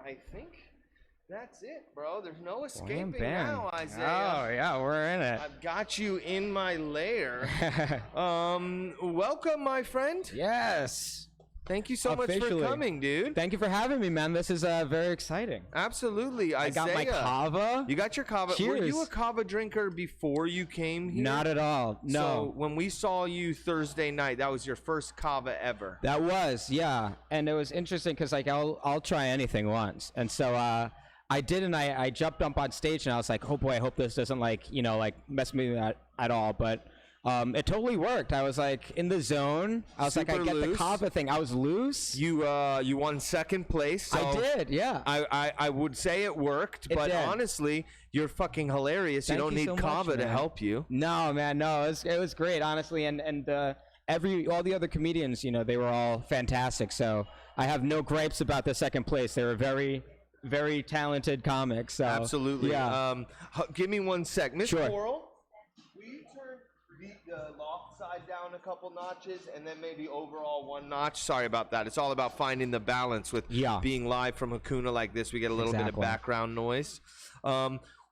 I think that's it, bro. There's no escaping now, Isaiah. Oh, yeah, we're in it. I've got you in my lair. Welcome, my friend. Yes. Thank you so much for coming, dude. Thank you for having me, man. This is very exciting. Absolutely. Isaiah, I got my kava. You got your kava. Cheers. Were you a kava drinker before you came here? Not at all. No. So when we saw you Thursday night, that was your first kava ever. That was, yeah. And it was interesting because like I'll try anything once. And so I did, and I jumped up on stage, and I was like, oh boy, I hope this doesn't like mess me at all. But it totally worked. I was like in the zone. I was Super like, I get loose. the kava thing. I was loose. You won second place. So I did, yeah. I would say it worked, but honestly, you're fucking hilarious. Thank you don't you need so much, kava to man. help you. No, man, no. It was great, honestly, and all the other comedians, they were all fantastic. So I have no gripes about the second place. They were very, very talented comics. So, absolutely. Yeah. Give me 1 sec, Miss Sure. Coral. Will you turn the loft side down a couple notches, and then maybe overall 1 notch? Sorry about that. It's all about finding the balance with being live from Hakuna like this. We get a little bit of background noise.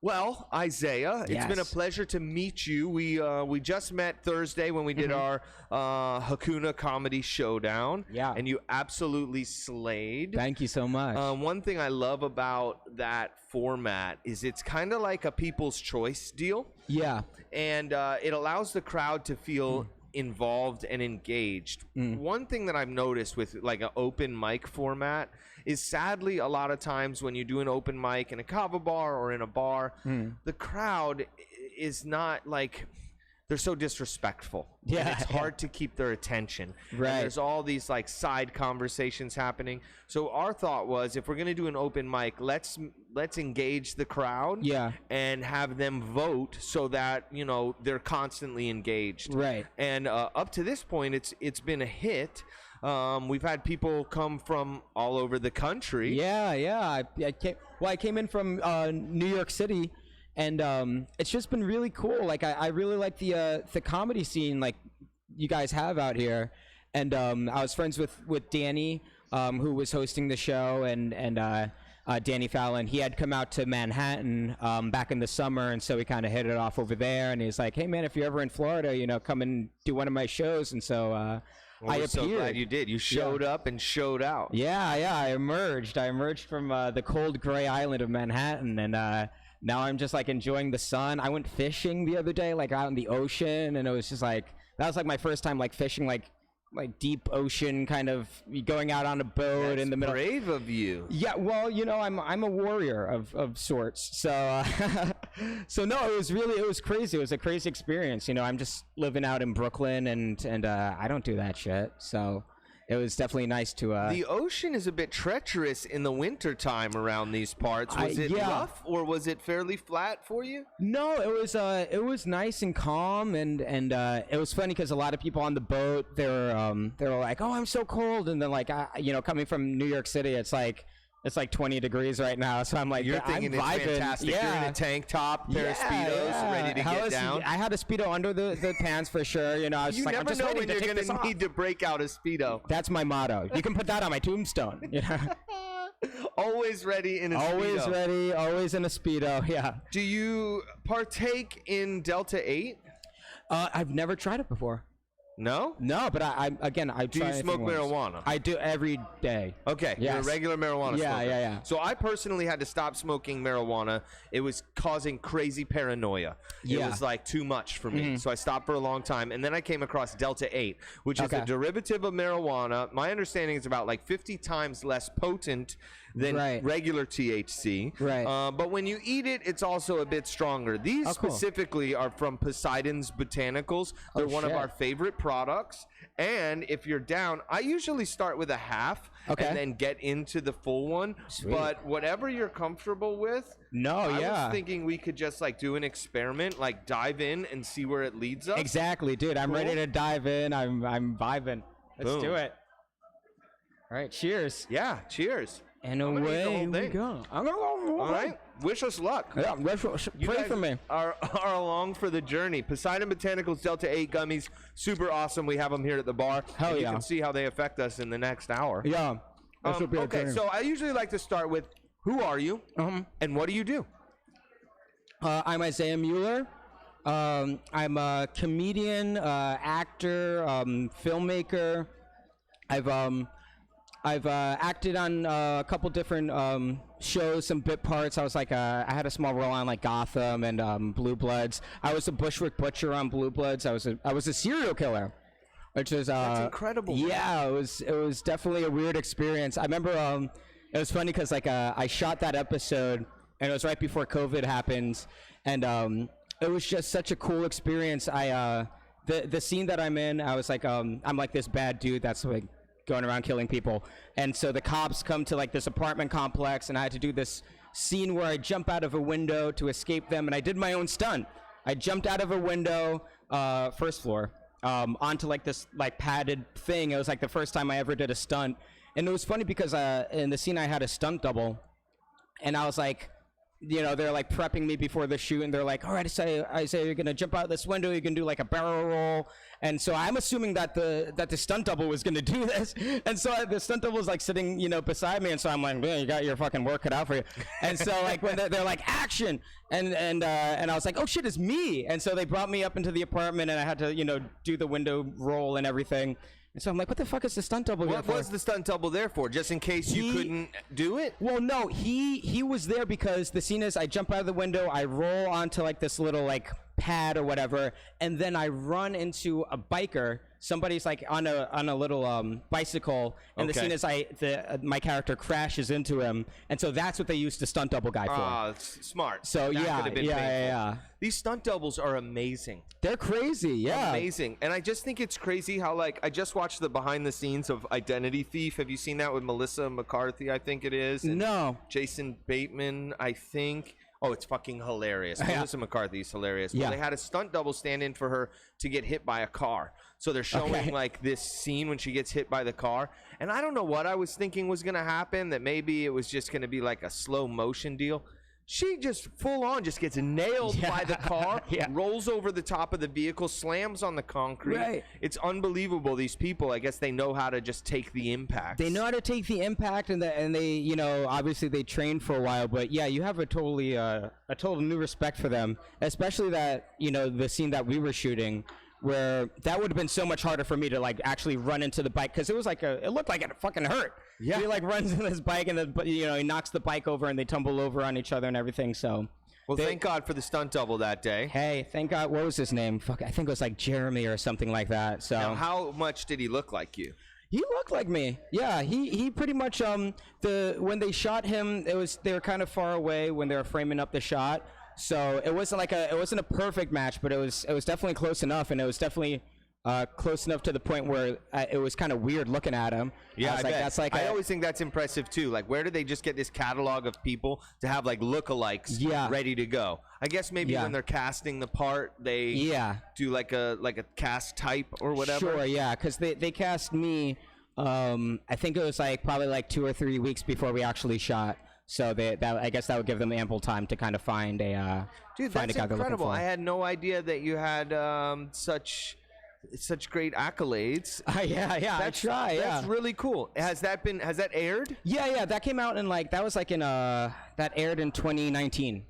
Well, Isaiah, it's been a pleasure to meet you. We just met Thursday when we did our Hakuna Comedy Showdown. Yeah. And you absolutely slayed. Thank you so much. One thing I love about that format is it's kind of like a People's Choice deal. Yeah. And it allows the crowd to feel involved and engaged. One thing that I've noticed with like an open mic format is sadly a lot of times when you do an open mic in a kava bar or in a bar, the crowd is not like, they're so disrespectful. Yeah, and it's hard to keep their attention. Right. And there's all these like side conversations happening. So our thought was, if we're gonna do an open mic, let's engage the crowd. Yeah. And have them vote so that they're constantly engaged. Right. And up to this point, it's been a hit. We've had people come from all over the country. Yeah. I came in from New York City. And it's just been really cool. Like I really like the comedy scene like you guys have out here. And I was friends with Danny, who was hosting the show, and Danny Fallon. He had come out to Manhattan back in the summer, and so we kind of hit it off over there. And he's like, "Hey man, if you're ever in Florida, come and do one of my shows." And so I appeared. So glad you did. You showed up and showed out. Yeah. I emerged from the cold gray island of Manhattan, and now I'm just like enjoying the sun. I went fishing the other day, like out in the ocean, and it was just like, that was like my first time like fishing like deep ocean, kind of going out on a boat in the middle. Brave of you. Yeah, well, I'm a warrior of sorts. So so no, it was crazy. It was a crazy experience. I'm just living out in Brooklyn, and I don't do that shit. So it was definitely nice to the ocean is a bit treacherous in the winter time around these parts. Was it rough, or was it fairly flat for you? No, it was nice and calm, and it was funny because a lot of people on the boat, they were like, "Oh, I'm so cold," and then like coming from New York City, it's like 20 degrees right now, so I'm like, you're thinking I'm it's vibing. fantastic. You're in a tank top, pair of Speedos, ready to get down. I had a Speedo under the pants for sure. I was just like, I'm just never know ready when to you're take going to need to break out a Speedo. That's my motto. You can put that on my tombstone. Always ready in a Speedo. Always ready, always in a Speedo, yeah. Do you partake in Delta 8? I've never tried it before. No? No, but I Do you smoke marijuana? I do every day. Okay, yes. You're a regular marijuana smoker. Yeah. So I personally had to stop smoking marijuana. It was causing crazy paranoia. It was like too much for me. So I stopped for a long time. And then I came across Delta 8, which is a derivative of marijuana. My understanding is about like 50 times less potent than regular THC. Right. But when you eat it, it's also a bit stronger. These specifically are from Poseidon's Botanicals. They're one of our favorite products. And if you're down, I usually start with a half and then get into the full one. Sweet. But whatever you're comfortable with. I was thinking we could just like do an experiment, like dive in and see where it leads us. Exactly, dude. I'm ready to dive in. I'm vibing. Let's do it. All right, cheers. Yeah, cheers. And away we go. I'm gonna go. All right. Wish us luck. Yeah, pray for me. Are along for the journey. Poseidon Botanicals Delta 8 gummies, super awesome. We have them here at the bar. Hell and yeah. You can see how they affect us in the next hour. Yeah. Okay, so I usually like to start with, who are you, and what do you do? I'm Isaiah Mueller. I'm a comedian, actor, filmmaker. I've acted on a couple different shows, some bit parts. I was like, I had a small role on like Gotham and Blue Bloods. I was a Bushwick Butcher on Blue Bloods. I was a serial killer, which is that's incredible. Yeah, it was definitely a weird experience. I remember it was funny because like I shot that episode and it was right before COVID happened, and it was just such a cool experience. The scene that I'm in, I was like I'm like this bad dude that's like going around killing people, and so the cops come to like this apartment complex, and I had to do this scene where I jump out of a window to escape them, and I did my own stunt. I jumped out of a window, first floor, onto like this like padded thing. It was like the first time I ever did a stunt, and it was funny because in the scene I had a stunt double, and I was like, you know, they're like prepping me before the shoot, and they're like, all right, Isaiah, you're gonna jump out this window, you can do like a barrel roll. And so I'm assuming that the stunt double was gonna do this, and so the stunt double was like sitting, you know, beside me, and so I'm like, man, you got your fucking work cut out for you. And so like when they're like action, and I was like, oh shit, it's me. And so they brought me up into the apartment, and I had to, you know, do the window roll and everything. And so I'm like, what the fuck is the stunt double here for? What was the stunt double there for? Just in case you couldn't do it? Well, no, he was there because the scene is I jump out of the window, I roll onto like this little like pad or whatever, and then I run into a biker. Somebody's like on a little bicycle, and the scene is my character crashes into him, and so that's what they used the stunt double guy for. Ah, smart. So yeah. These stunt doubles are amazing. They're crazy, yeah. Amazing. And I just think it's crazy how, like, I just watched the behind the scenes of Identity Thief. Have you seen that with Melissa McCarthy, I think it is? And no. Jason Bateman, I think. Oh, it's fucking hilarious. Melissa McCarthy's hilarious. Well, they had a stunt double stand in for her to get hit by a car. So they're showing like this scene when she gets hit by the car. And I don't know what I was thinking was going to happen, that maybe it was just going to be like a slow motion deal. She just full on just gets nailed by the car, rolls over the top of the vehicle, slams on the concrete. Right. It's unbelievable. These people, I guess they know how to just take the impact. They know how to take the impact, and they, you know, obviously they trained for a while. But yeah, you have a total new respect for them, especially that, you know, the scene that we were shooting, where that would have been so much harder for me to like actually run into the bike, because it was like it looked like it fucking hurt. Yeah, he like runs in this bike, and you know, he knocks the bike over, and they tumble over on each other and everything. So, well, thank God for the stunt double that day. Hey, thank God. What was his name? Fuck, I think it was like Jeremy or something like that. So, now, how much did he look like you? He looked like me. Yeah, he pretty much when they shot him, they were kind of far away when they were framing up the shot. So it wasn't a perfect match, but it was definitely close enough, and it was definitely close enough to the point where it was kind of weird looking at him. Yeah, I always think that's impressive too. Like, where do they just get this catalog of people to have like lookalikes ready to go? I guess maybe when they're casting the part, they do like a cast type or whatever. Sure, yeah, because they cast me. I think it was like probably like 2 or 3 weeks before we actually shot. So I guess that would give them ample time to kind of find a dude. That's incredible. I had no idea that you had such great accolades. Yeah. That's really cool. Has that aired? Yeah. That came out in that aired in 2019.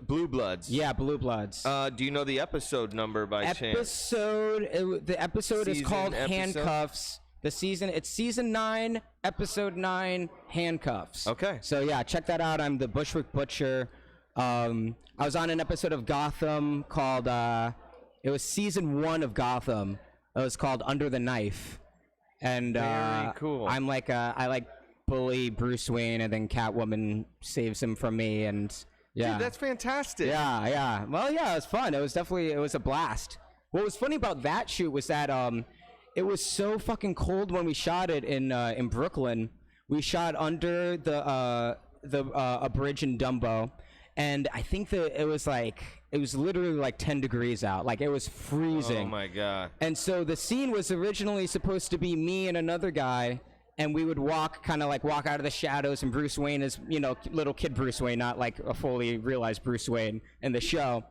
Blue Bloods. Yeah, Blue Bloods. Do you know the episode number by chance? The episode is called Handcuffs. It's season 9, episode 9, Handcuffs. Okay. So yeah, check that out. I'm the Bushwick Butcher. I was on an episode of Gotham called it was season 1 of Gotham. It was called Under the Knife. And very cool. I'm like I like bully Bruce Wayne, and then Catwoman saves him from me, and yeah. Dude, that's fantastic. Yeah. Well, yeah, it was fun. It was a blast. What was funny about that shoot was that it was so fucking cold when we shot it in Brooklyn. We shot under a bridge in Dumbo, and I think that it was literally like 10 degrees out. Like, it was freezing. Oh my God. And so the scene was originally supposed to be me and another guy, and we would walk out of the shadows, and Bruce Wayne is, you know, little kid Bruce Wayne, not like a fully realized Bruce Wayne in the show.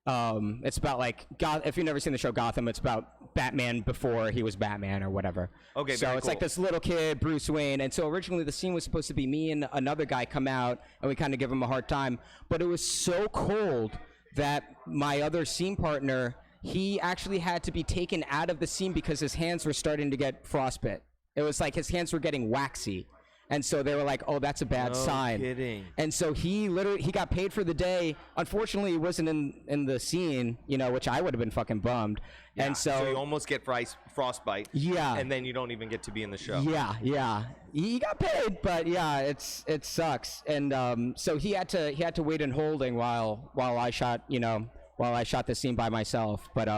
It's about like if you've never seen the show Gotham, it's about Batman before he was Batman or whatever. Okay, so it's cool. like this little kid, Bruce Wayne, and so originally the scene was supposed to be me and another guy come out, and we kind of give him a hard time, but it was so cold that my other scene partner, he actually had to be taken out of the scene because his hands were starting to get frostbite. It was like his hands were getting waxy. And so they were like, oh, that's a bad sign. No kidding. And so he got paid for the day. Unfortunately, he wasn't in the scene, which I would have been fucking bummed. Yeah, and so you almost get frostbite. Yeah. And then you don't even get to be in the show. Yeah. He got paid, but yeah, it sucks. And so he had to wait in holding while I shot the scene by myself. But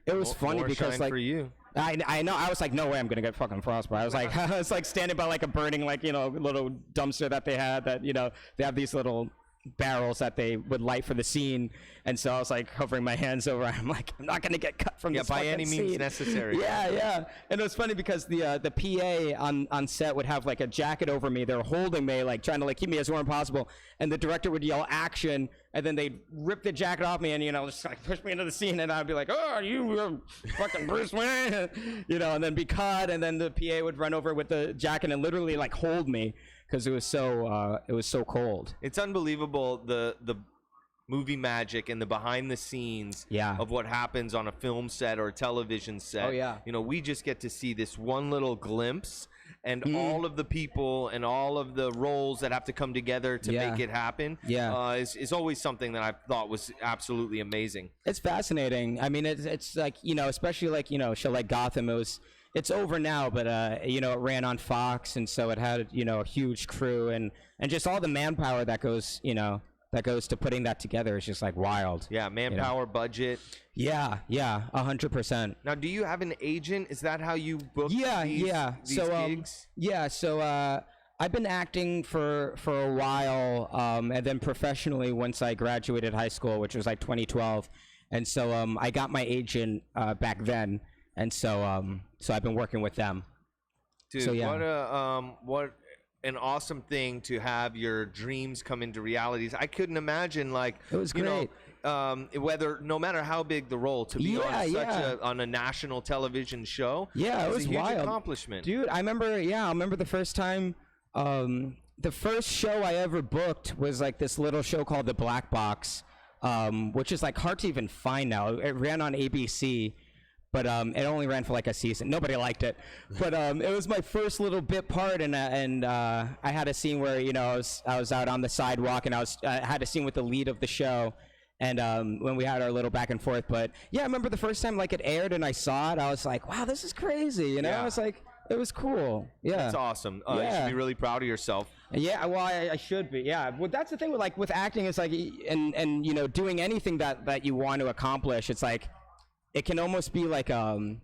it was funny because like for you. I know. I was like, no way, I'm gonna get fucking frostbite. I was like standing by like a burning little dumpster that they had that they have these little barrels that they would light for the scene, and so I was like hovering my hands over. I'm like, I'm not gonna get cut from this by any means scene. necessary. Yeah. And it was funny because the PA on set would have like a jacket over me. They were holding me, like trying to like keep me as warm as possible, and the director would yell action, and then they'd rip the jacket off me and just like push me into the scene, and I'd be like, oh, you fucking Bruce Wayne, and then be cut, and then the PA would run over with the jacket and literally like hold me because it was so cold. It's unbelievable the movie magic and the behind the scenes of what happens on a film set or a television set. Oh yeah. We just get to see this one little glimpse, and all of the people and all of the roles that have to come together to make it happen is always something that I thought was absolutely amazing. It's fascinating. I mean, it's like, especially like, a show like Gotham, it's over now, but it ran on Fox, and so it had a huge crew and just all the manpower that goes to putting that together is just like wild. Yeah, manpower, budget. Yeah, 100%. Now, do you have an agent? Is that how you book these gigs? So I've been acting for a while, and then professionally once I graduated high school, which was like 2012, and so I got my agent back then. And so I've been working with them. Dude, so, yeah. What an awesome thing to have your dreams come into realities. I couldn't imagine, like, it was great. No matter how big the role, to be on a national television show. Yeah, it was a huge wild accomplishment. Dude, I remember the first time, the first show I ever booked was like this little show called The Black Box, which is like hard to even find now. It ran on ABC. But it only ran for like a season. Nobody liked it. But it was my first little bit part, and I had a scene where I was out on the sidewalk, and I had a scene with the lead of the show, and when we had our little back and forth. But yeah, I remember the first time like it aired and I saw it, I was like, wow, this is crazy. I was like, it was cool. Yeah, that's awesome. You should be really proud of yourself. Yeah, well, I should be. Yeah, well, that's the thing with acting. It's like, and doing anything that you want to accomplish. It's like, it can almost be like a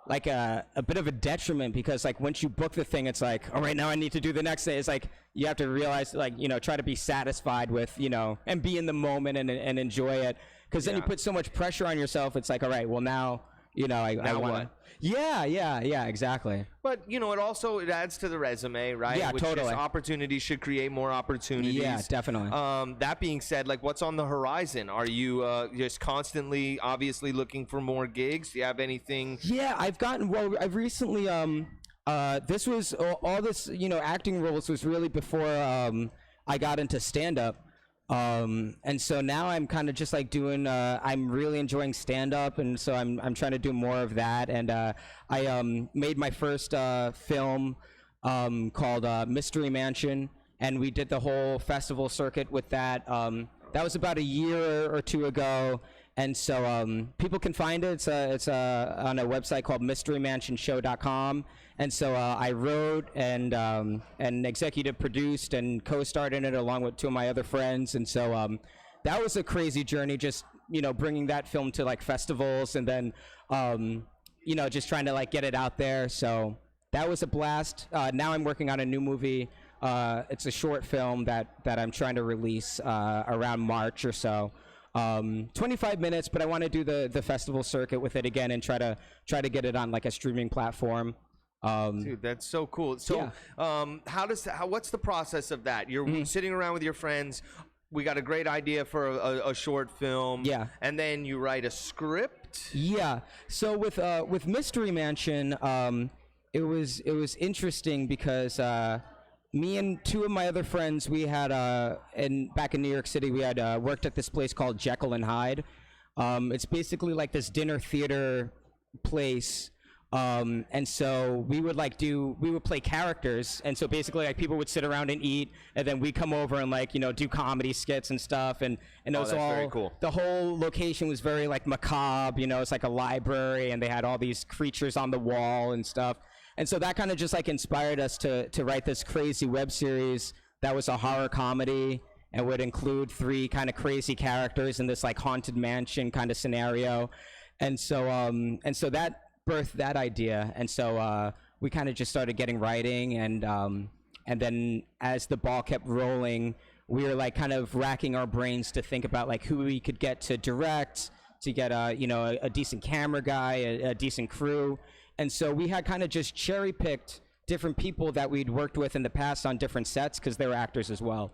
bit of a detriment, because like once you book the thing, it's like, all right, now I need to do the next day. It's like you have to realize, like, try to be satisfied with, and be in the moment and enjoy it, because then you put so much pressure on yourself. It's like, all right, well now, I want to. Yeah, exactly. But it also adds to the resume, right? Yeah, totally. Opportunities should create more opportunities. Yeah, definitely. That being said, like, what's on the horizon? Are you just constantly, obviously, looking for more gigs? Do you have anything? Yeah, I've recently this was all this acting roles was really before I got into stand-up. And so now I'm kind of just like doing, I'm really enjoying stand-up, and so I'm trying to do more of that. And I made my first film called Mystery Mansion, and we did the whole festival circuit with that. That was about a year or two ago, and so people can find it. It's on a website called mysterymansionshow.com. And so I wrote and executive produced and co-starred in it along with two of my other friends. And so that was a crazy journey, just, bringing that film to like festivals, and then, just trying to like get it out there. So that was a blast. Now I'm working on a new movie. It's a short film that I'm trying to release around March or so. 25 minutes, but I want to do the festival circuit with it again and try to get it on like a streaming platform. Dude, that's so cool. So, what's the process of that? You're sitting around with your friends. we got a great idea for a short film. Yeah. And then you write a script. Yeah. So with Mystery Mansion, it was interesting because me and two of my other friends, we had back in New York City, we had worked at this place called Jekyll and Hyde. It's basically like this dinner theater place. And so we would play characters, and so basically like people would sit around and eat, and then we come over and like, you know, do comedy skits and stuff, and it was all very cool. The whole location was very like macabre, you know, it's like a library, and they had all these creatures on the wall and stuff, and so that kind of just like inspired us to write this crazy web series that was a horror comedy and would include 3 kind of crazy characters in this like haunted mansion kind of scenario, and so that birthed that idea, and so we kind of just started getting writing, and then as the ball kept rolling, we were like kind of racking our brains to think about like who we could get to direct, to get a decent camera guy, a decent crew, and so we had kind of just cherry picked different people that we'd worked with in the past on different sets because they were actors as well.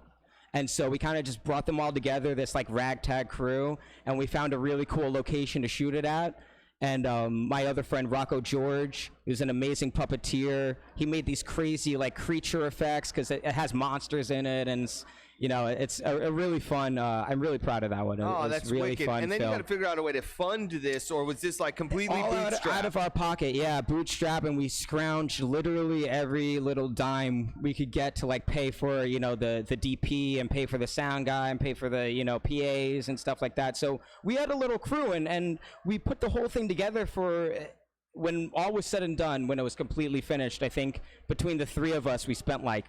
And so we kind of just brought them all together, this like ragtag crew, and we found a really cool location to shoot it at. And my other friend Rocco George, who's an amazing puppeteer, he made these crazy like creature effects because it has monsters in it, and you know, it's a really fun. I'm really proud of that one. Oh, that's really wicked! Fun and then film. you got to figure out a way to fund this, or was this like completely bootstrapped? Out of our pocket, yeah, bootstrap, and we scrounged literally every little dime we could get to like pay for, you know, the DP and pay for the sound guy and pay for the, you know, PAs and stuff like that. So we had a little crew, and we put the whole thing together for when all was said and done. When it was completely finished, I think between the 3 of us, we spent like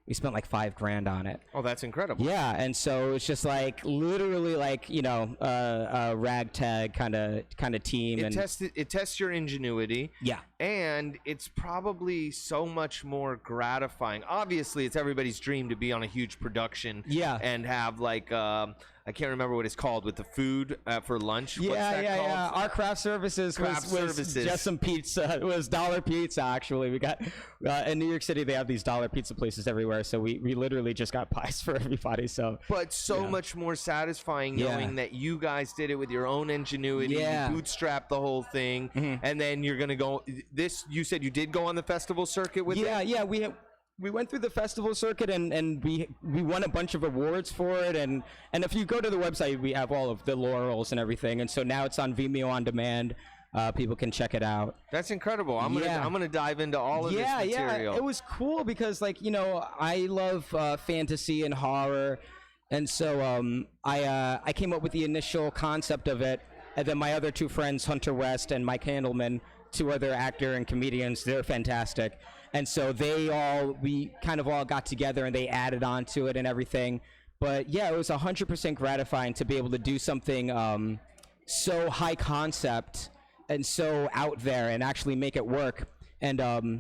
$5,000 on it. Oh, that's incredible. Yeah, and so it's just like literally like, you know, a ragtag kind of team. It tests your ingenuity. Yeah. And it's probably so much more gratifying. Obviously, it's everybody's dream to be on a huge production. Yeah. And have like I can't remember what it's called with the food for lunch. Yeah, What's that called? Our craft services was just some pizza. It was dollar pizza, actually. We got in New York City, they have these dollar pizza places everywhere. So we literally just got pies for everybody. So, but much more satisfying knowing that you guys did it with your own ingenuity. Yeah. You bootstrapped the whole thing, and then you're gonna go. You said you did go on the festival circuit with it? Yeah. We went through the festival circuit, and we won a bunch of awards for it, and if you go to the website, we have all of the laurels and everything, and so now it's on Vimeo on demand. People can check it out. That's incredible. I'm gonna dive into all of this material. Yeah, it was cool because, like, you know, I love fantasy and horror, and so I came up with the initial concept of it, and then my other 2 friends, Hunter West and Mike Handelman, 2 other actor and comedians, they're fantastic. And so we kind of all got together and they added on to it and everything. But yeah, it was 100% gratifying to be able to do something so high concept and so out there and actually make it work. And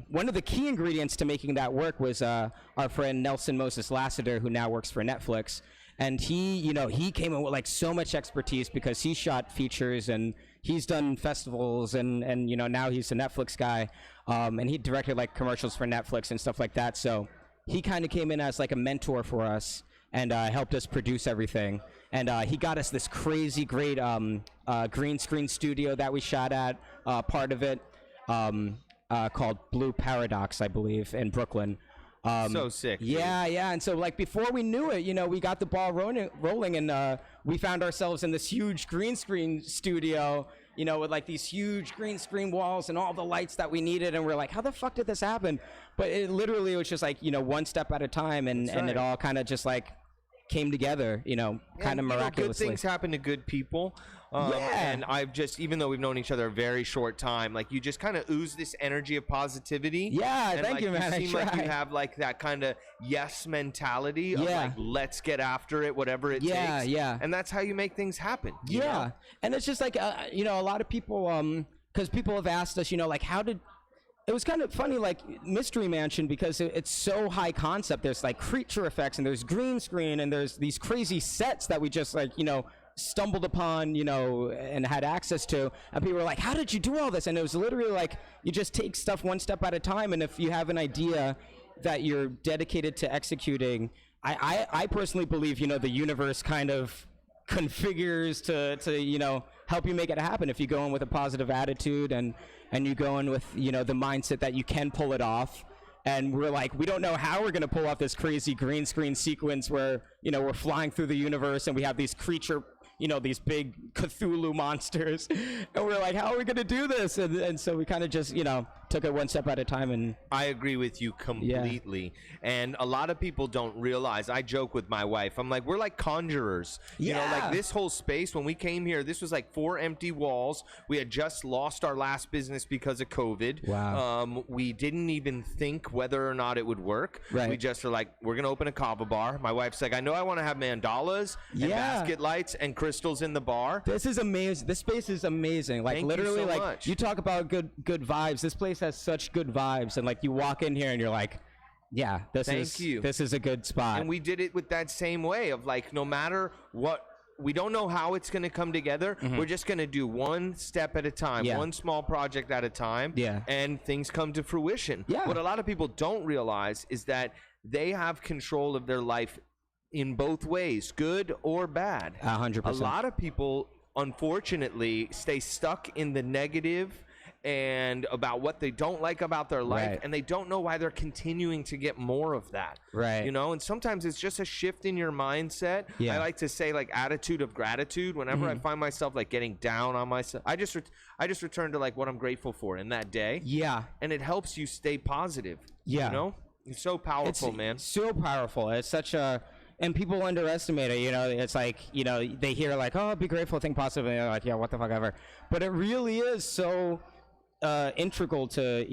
one of the key ingredients to making that work was our friend Nelson Moses Lassiter, who now works for Netflix. And he came in with like so much expertise because he shot features and he's done festivals and you know, now he's a Netflix guy. And he directed like commercials for Netflix and stuff like that. So he kind of came in as like a mentor for us and helped us produce everything. And he got us this crazy great green screen studio that we shot at, part of it, called Blue Paradox, I believe, in Brooklyn. So sick. Yeah. And so like before we knew it, you know, we got the ball rolling and we found ourselves in this huge green screen studio, you know, with like these huge green screen walls and all the lights that we needed. And we're like, how the fuck did this happen? But it literally was just like, you know, one step at a time and it all kind of just like came together, you know, kind of miraculously. Good things happen to good people. And I've just, even though we've known each other a very short time, like you just kind of ooze this energy of positivity. Yeah, and thank you, man. You seem like you have like that kind of yes mentality of like, let's get after it, whatever it takes. Yeah. And that's how you make things happen. You know? And it's just like, you know, a lot of people, because people have asked us, you know, like it was kind of funny, like Mystery Mansion, because it's so high concept. There's like creature effects and there's green screen and there's these crazy sets that we just like, you know, stumbled upon, you know, and had access to. And people were like, how did you do all this? And it was literally like, you just take stuff one step at a time. And if you have an idea that you're dedicated to executing, I personally believe, the universe kind of configures to help you make it happen if you go in with a positive attitude and you go in with, the mindset that you can pull it off. And we're like, we don't know how we're going to pull off this crazy green screen sequence where, we're flying through the universe and we have these these big Cthulhu monsters. And we're like, how are we going to do this? And so we kind of just, took it one step at a time. And I agree with you completely. Yeah. And a lot of people don't realize, I joke with my wife, I'm like, we're like conjurers. Like this whole space, when we came here, this was like 4 empty walls. We had just lost our last business because of COVID. Wow. We didn't even think whether or not it would work. Right. We just are like, we're going to open a kava bar. My wife's like, I know I want to have mandalas and basket lights and crystals in the bar. This is amazing. This space is amazing. Like, Thank literally, you so like much. You talk about good vibes. This place has such good vibes, and like you walk in here and you're like, yeah, this is a good spot. And we did it with that same way of like, no matter what, we don't know how it's going to come together. We're just going to do one step at a time, one small project at a time, and things come to fruition. What a lot of people don't realize is that they have control of their life in both ways, good or bad. 100%. A lot of people, unfortunately, stay stuck in the negative and about what they don't like about their life, and they don't know why they're continuing to get more of that. Right. And sometimes it's just a shift in your mindset. I like to say, like, attitude of gratitude. Whenever I find myself like getting down on myself, I just return to like what I'm grateful for in that day. And it helps you stay positive. It's so powerful, man. So powerful. It's such a and people underestimate it, it's like, they hear like, oh, be grateful, think positive, and they're like, yeah, what the fuck ever. But it really is so integral to,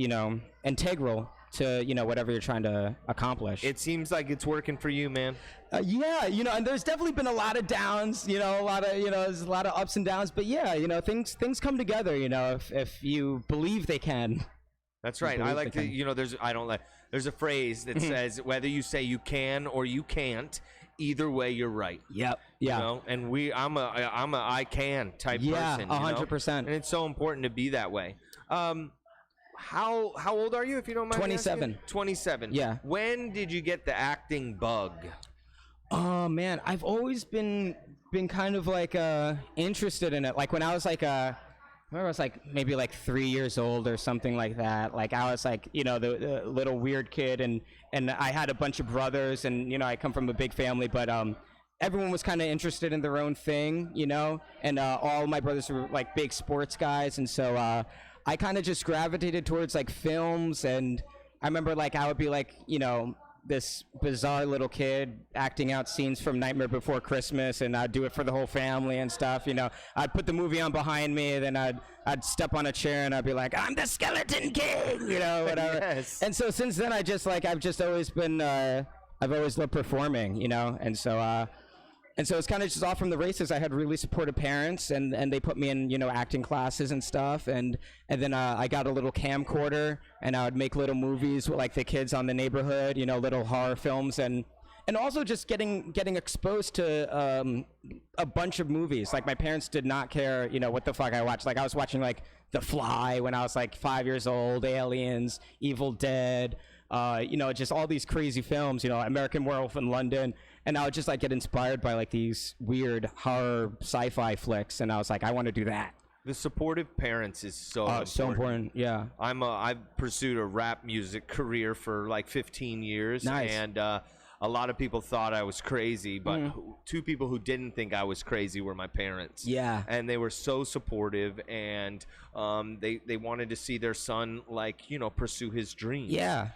integral to, whatever you're trying to accomplish. It seems like it's working for you, man. And there's definitely been a lot of downs, a lot of, there's a lot of ups and downs, but things come together, if you believe they can. That's right. I like to, there's a phrase that says, whether you say you can or you can't, either way you're right. Yep. Yeah. And I'm a I can type person. 100%. And it's so important to be that way. How old are you, if you don't mind? 27. Asking? 27. Yeah. When did you get the acting bug? Oh man, I've always been kind of like interested in it. Like when I was like I remember I was like maybe like 3 years old or something like that. Like I was like, the little weird kid, and I had a bunch of brothers, and I come from a big family, but everyone was kind of interested in their own thing, and all my brothers were like big sports guys, and so I kind of just gravitated towards like films. And I remember like I would be like, this bizarre little kid acting out scenes from Nightmare Before Christmas, and I'd do it for the whole family and stuff. I'd put the movie on behind me, and then I'd step on a chair and I'd be like, I'm the Skeleton King, whatever. Yes. And so since then, I've just always been I've always loved performing, and so it's kind of just off from the races. I had really supportive parents, and they put me in, acting classes and stuff. And then I got a little camcorder, and I would make little movies with like the kids on the neighborhood, little horror films, and also just getting exposed to a bunch of movies. Like my parents did not care, what the fuck I watched. Like I was watching like The Fly when I was like 5 years old, Aliens, Evil Dead, just all these crazy films, American Werewolf in London. And I would just like get inspired by like these weird horror sci-fi flicks, and I was like, I want to do that. The supportive parents is so important. So important. Yeah. I've pursued a rap music career for like 15 years. Nice. And a lot of people thought I was crazy, but two people who didn't think I was crazy were my parents. Yeah. And they were so supportive, and they wanted to see their son pursue his dreams. Yeah.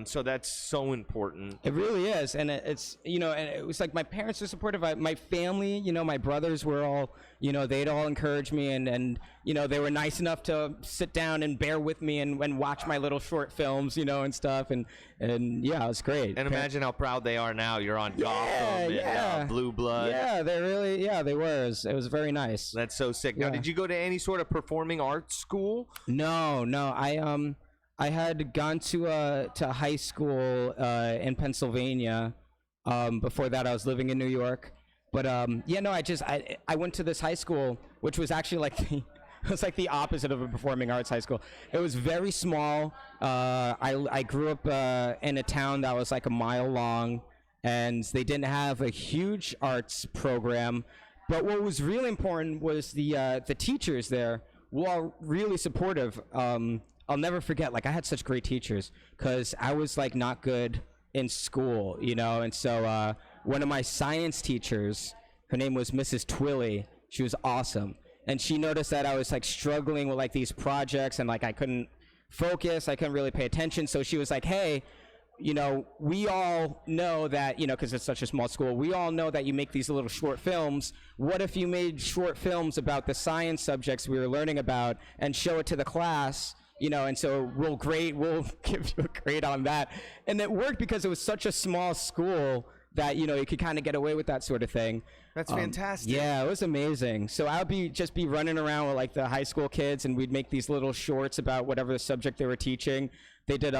So that's so important. It really is. And it's, and it was like my parents were supportive. My family, my brothers were all, they'd all encourage me, and they were nice enough to sit down and bear with me and watch my little short films, and stuff. And yeah, it was great. And imagine how proud they are now. You're on Gotham and Blue Bloods. Yeah, they were. It was very nice. That's so sick. Now, did you go to any sort of performing arts school? No. I had gone to high school in Pennsylvania. Before that, I was living in New York. But I went to this high school, which was actually like it was like the opposite of a performing arts high school. It was very small. I grew up in a town that was like a mile long, and they didn't have a huge arts program. But what was really important was the teachers there were all really supportive. I'll never forget, like, I had such great teachers because I was like not good in school, you know, and so one of my science teachers, her name was Mrs. Twilly. She was awesome, and she noticed that I was like struggling with like these projects and like I couldn't focus, I couldn't really pay attention. So she was like, hey, you know, we all know that, you know, because it's such a small school, we all know that you make these little short films. What if you made short films about the science subjects we were learning about and show it to the class? You know, and so we'll give you a grade on that. And it worked because it was such a small school that, you know, you could kind of get away with that sort of thing. That's fantastic. Yeah, it was amazing. So I would just be running around with like the high school kids, and we'd make these little shorts about whatever the subject they were teaching. They did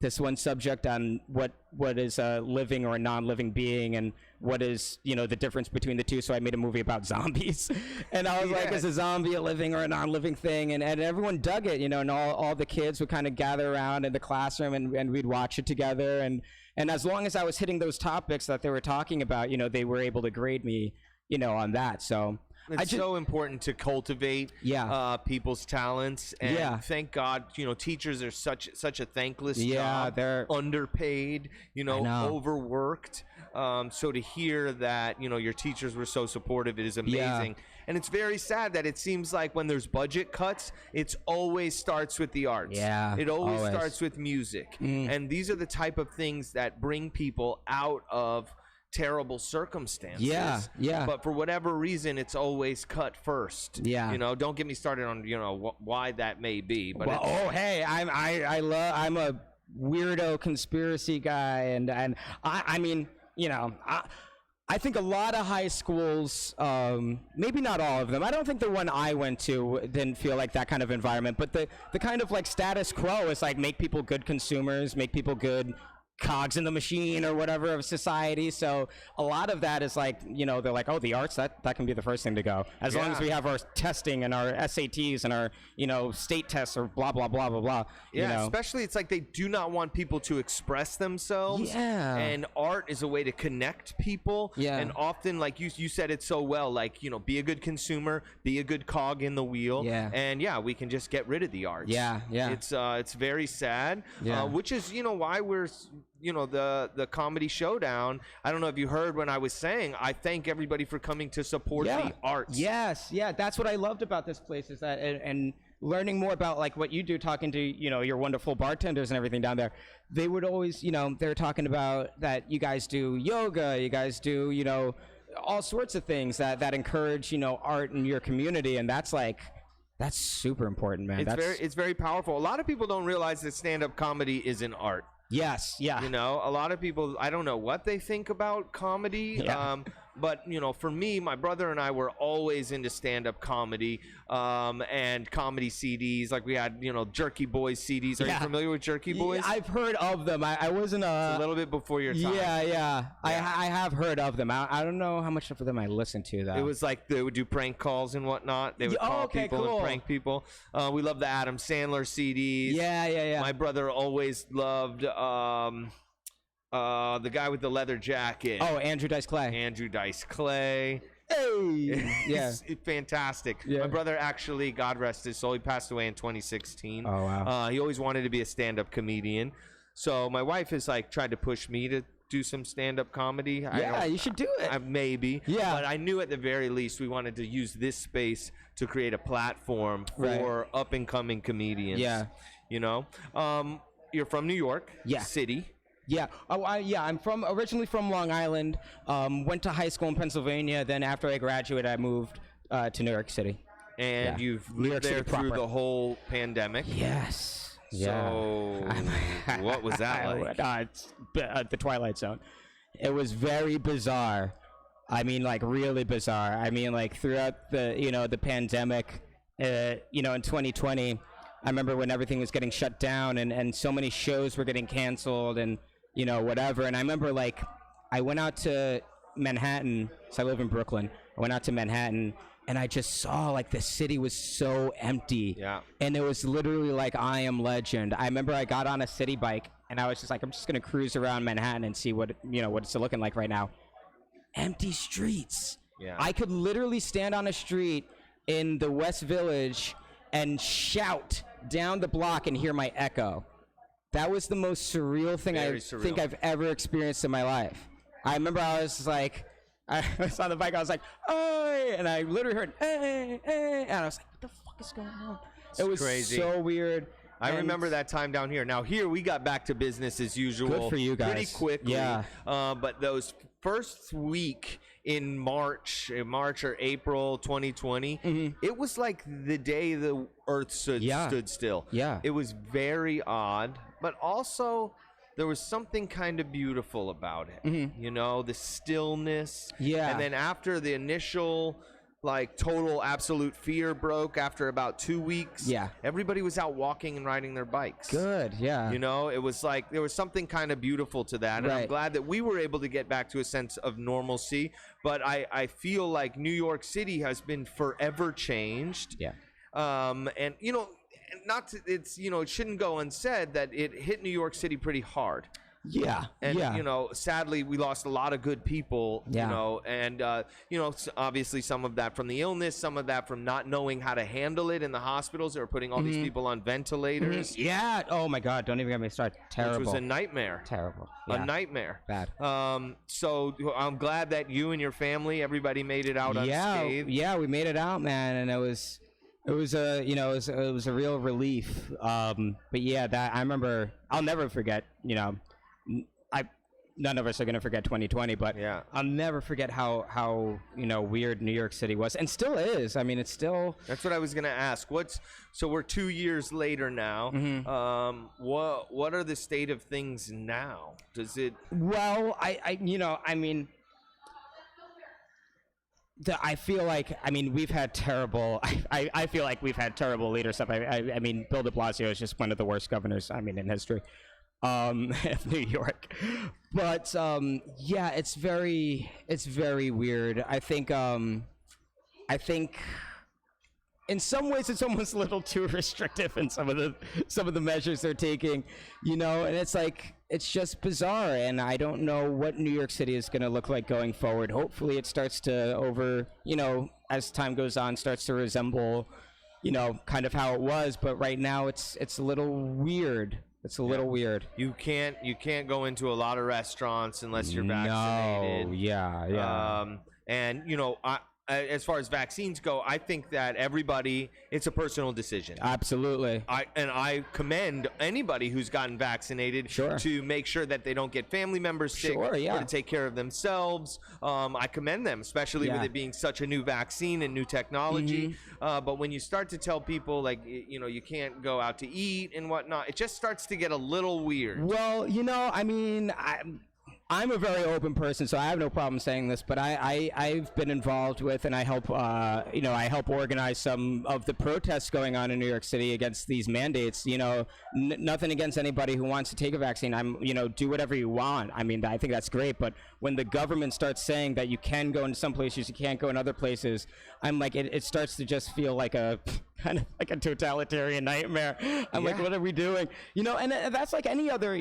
this one subject on what is a living or a non-living being, and what is, you know, the difference between the two. So I made a movie about zombies, and I was like, is a zombie a living or a non-living thing? And everyone dug it, you know, and all the kids would kind of gather around in the classroom, and we'd watch it together. And as long as I was hitting those topics that they were talking about, you know, they were able to grade me, you know, on that. So it's so important to cultivate people's talents, and thank God, you know, teachers are such a thankless job. They're underpaid, you know, overworked. So to hear that, you know, your teachers were so supportive, it is amazing. And it's very sad that it seems like when there's budget cuts, it always starts with the arts. It always starts with music. And these are the type of things that bring people out of terrible circumstances. But for whatever reason, it's always cut first. You know, don't get me started on, you know, why that may be. But hey, I'm a weirdo conspiracy guy, and I mean, you know, I think a lot of high schools, maybe not all of them. I don't think the one I went to didn't feel like that kind of environment, but the kind of like status quo is like make people good consumers, make people good cogs in the machine or whatever of society. So a lot of that is like, you know, they're like, oh, the arts, that can be the first thing to go, as long as we have our testing and our SATs and our, you know, state tests or blah blah blah blah blah. You know? Especially it's like they do not want people to express themselves. And art is a way to connect people. And often, like you said it so well, like, you know, be a good consumer, be a good cog in the wheel. And we can just get rid of the arts. It's very sad. Which is, you know, why we're, you know, the Comedy Showdown. I don't know if you heard when I was saying, I thank everybody for coming to support the arts. That's what I loved about this place, is that, and learning more about like what you do, talking to, you know, your wonderful bartenders and everything down there. They would always, you know, they're talking about that you guys do yoga, you guys do, you know, all sorts of things that encourage, you know, art in your community, and that's super important, man. It's very powerful. A lot of people don't realize that stand-up comedy is an art. You know, a lot of people, I don't know what they think about comedy. But, you know, for me, my brother and I were always into stand-up comedy and comedy CDs. Like we had, you know, Jerky Boys CDs. Are you familiar with Jerky Boys? I've heard of them. I wasn't a little bit before your time. I have heard of them. I don't know how much of them I listened to, though. It was like they would do prank calls and whatnot. They would call people and prank people. We love the Adam Sandler CDs. My brother always loved the guy with the leather jacket. Oh, Andrew Dice Clay. Andrew Dice Clay. Hey! He's fantastic. My brother actually, God rest his soul, he passed away in 2016. Oh, wow. He always wanted to be a stand-up comedian. So my wife has like tried to push me to do some stand-up comedy. You should do it. Maybe. But I knew at the very least we wanted to use this space to create a platform for up-and-coming comedians. You know? You're from New York City. I'm originally from Long Island. Went to high school in Pennsylvania. Then after I graduated, I moved to New York City. And you've lived there through the whole pandemic. Yes. So what was that like? It's the Twilight Zone. It was very bizarre. I mean, like really bizarre. I mean, like throughout the, you know, the pandemic, you know, in 2020, I remember when everything was getting shut down and so many shows were getting canceled and, you know, whatever. And I remember, like, I went out to Manhattan, so I live in Brooklyn. I went out to Manhattan, and I just saw, like, the city was so empty. And it was literally like I Am Legend. I remember I got on a city bike, and I was just like, I'm just gonna cruise around Manhattan and see what it's looking like right now. Empty streets. Yeah. I could literally stand on a street in the West Village and shout down the block and hear my echo. That was the most surreal thing think I've ever experienced in my life. I remember I was like, I was on the bike, I was like, "Oi!" And I literally heard, "Hey, hey," and I was like, what the fuck is going on? It was crazy. So weird. I remember that time down here. Now here we got back to business as usual. Good for you guys. Pretty quickly. Yeah. But those first week in March or April 2020, it was like the day the Earth stood still. Yeah. It was very odd, but also there was something kind of beautiful about it. You know, the stillness. Yeah. And then after the initial like total absolute fear broke after about 2 weeks. Yeah. Everybody was out walking and riding their bikes. Good, yeah. You know, it was like there was something kind of beautiful to that. And I'm glad that we were able to get back to a sense of normalcy. But I feel like New York City has been forever changed. Yeah. And you know, it shouldn't go unsaid that it hit New York City pretty hard. Yeah. And, you know, sadly, we lost a lot of good people, you know, and, obviously some of that from the illness, some of that from not knowing how to handle it in the hospitals. They were putting all these people on ventilators. Yeah. Oh, my God. Don't even get me started. Terrible. Which was a nightmare. Terrible. A nightmare. Bad. So I'm glad that you and your family, everybody made it out unscathed. Yeah, we made it out, man. And it was a real relief. But yeah, that I remember, I'll never forget, none of us are going to forget 2020, but I'll never forget how weird New York City was, and still is. I mean, it's still. That's what I was going to ask. So we're 2 years later now. What are the state of things now? Does it? Well, I feel like we've had terrible. I feel like we've had terrible leadership. I mean, Bill de Blasio is just one of the worst governors in history. Of New York, but it's very weird. I think in some ways it's almost a little too restrictive in some of the measures they're taking, and it's just bizarre, and I don't know what New York City is going to look like going forward. Hopefully it starts to as time goes on, starts to resemble, kind of how it was, but right now it's a little weird. It's a little weird. You can't go into a lot of restaurants unless you're vaccinated. No, yeah. And as far as vaccines go, I think that it's a personal decision. Absolutely. I commend anybody who's gotten vaccinated to make sure that they don't get family members sick or to take care of themselves. I commend them, especially with it being such a new vaccine and new technology. But when you start to tell people you can't go out to eat and whatnot, it just starts to get a little weird. Well, I'm a very open person, so I have no problem saying this, but I've been involved with, and I help organize some of the protests going on in New York City against these mandates. Nothing against anybody who wants to take a vaccine. Do whatever you want. I think that's great, but when the government starts saying that you can go into some places, you can't go in other places, I'm like, it starts to just feel like a kind of like a totalitarian nightmare. I'm like, what are we doing? And that's like any other,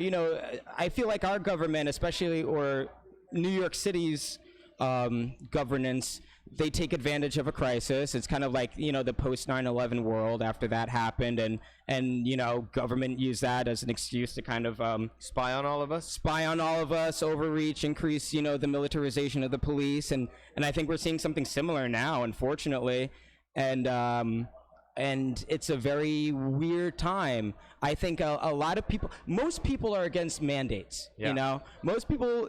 I feel like our government, especially, or New York City's governance, they take advantage of a crisis. It's kind of like, the post 9/11 world after that happened, and government used that as an excuse to kind of spy on all of us, overreach, increase, the militarization of the police, and I think we're seeing something similar now, unfortunately, and it's a very weird time. I think a lot of people, most people are against mandates. Most people,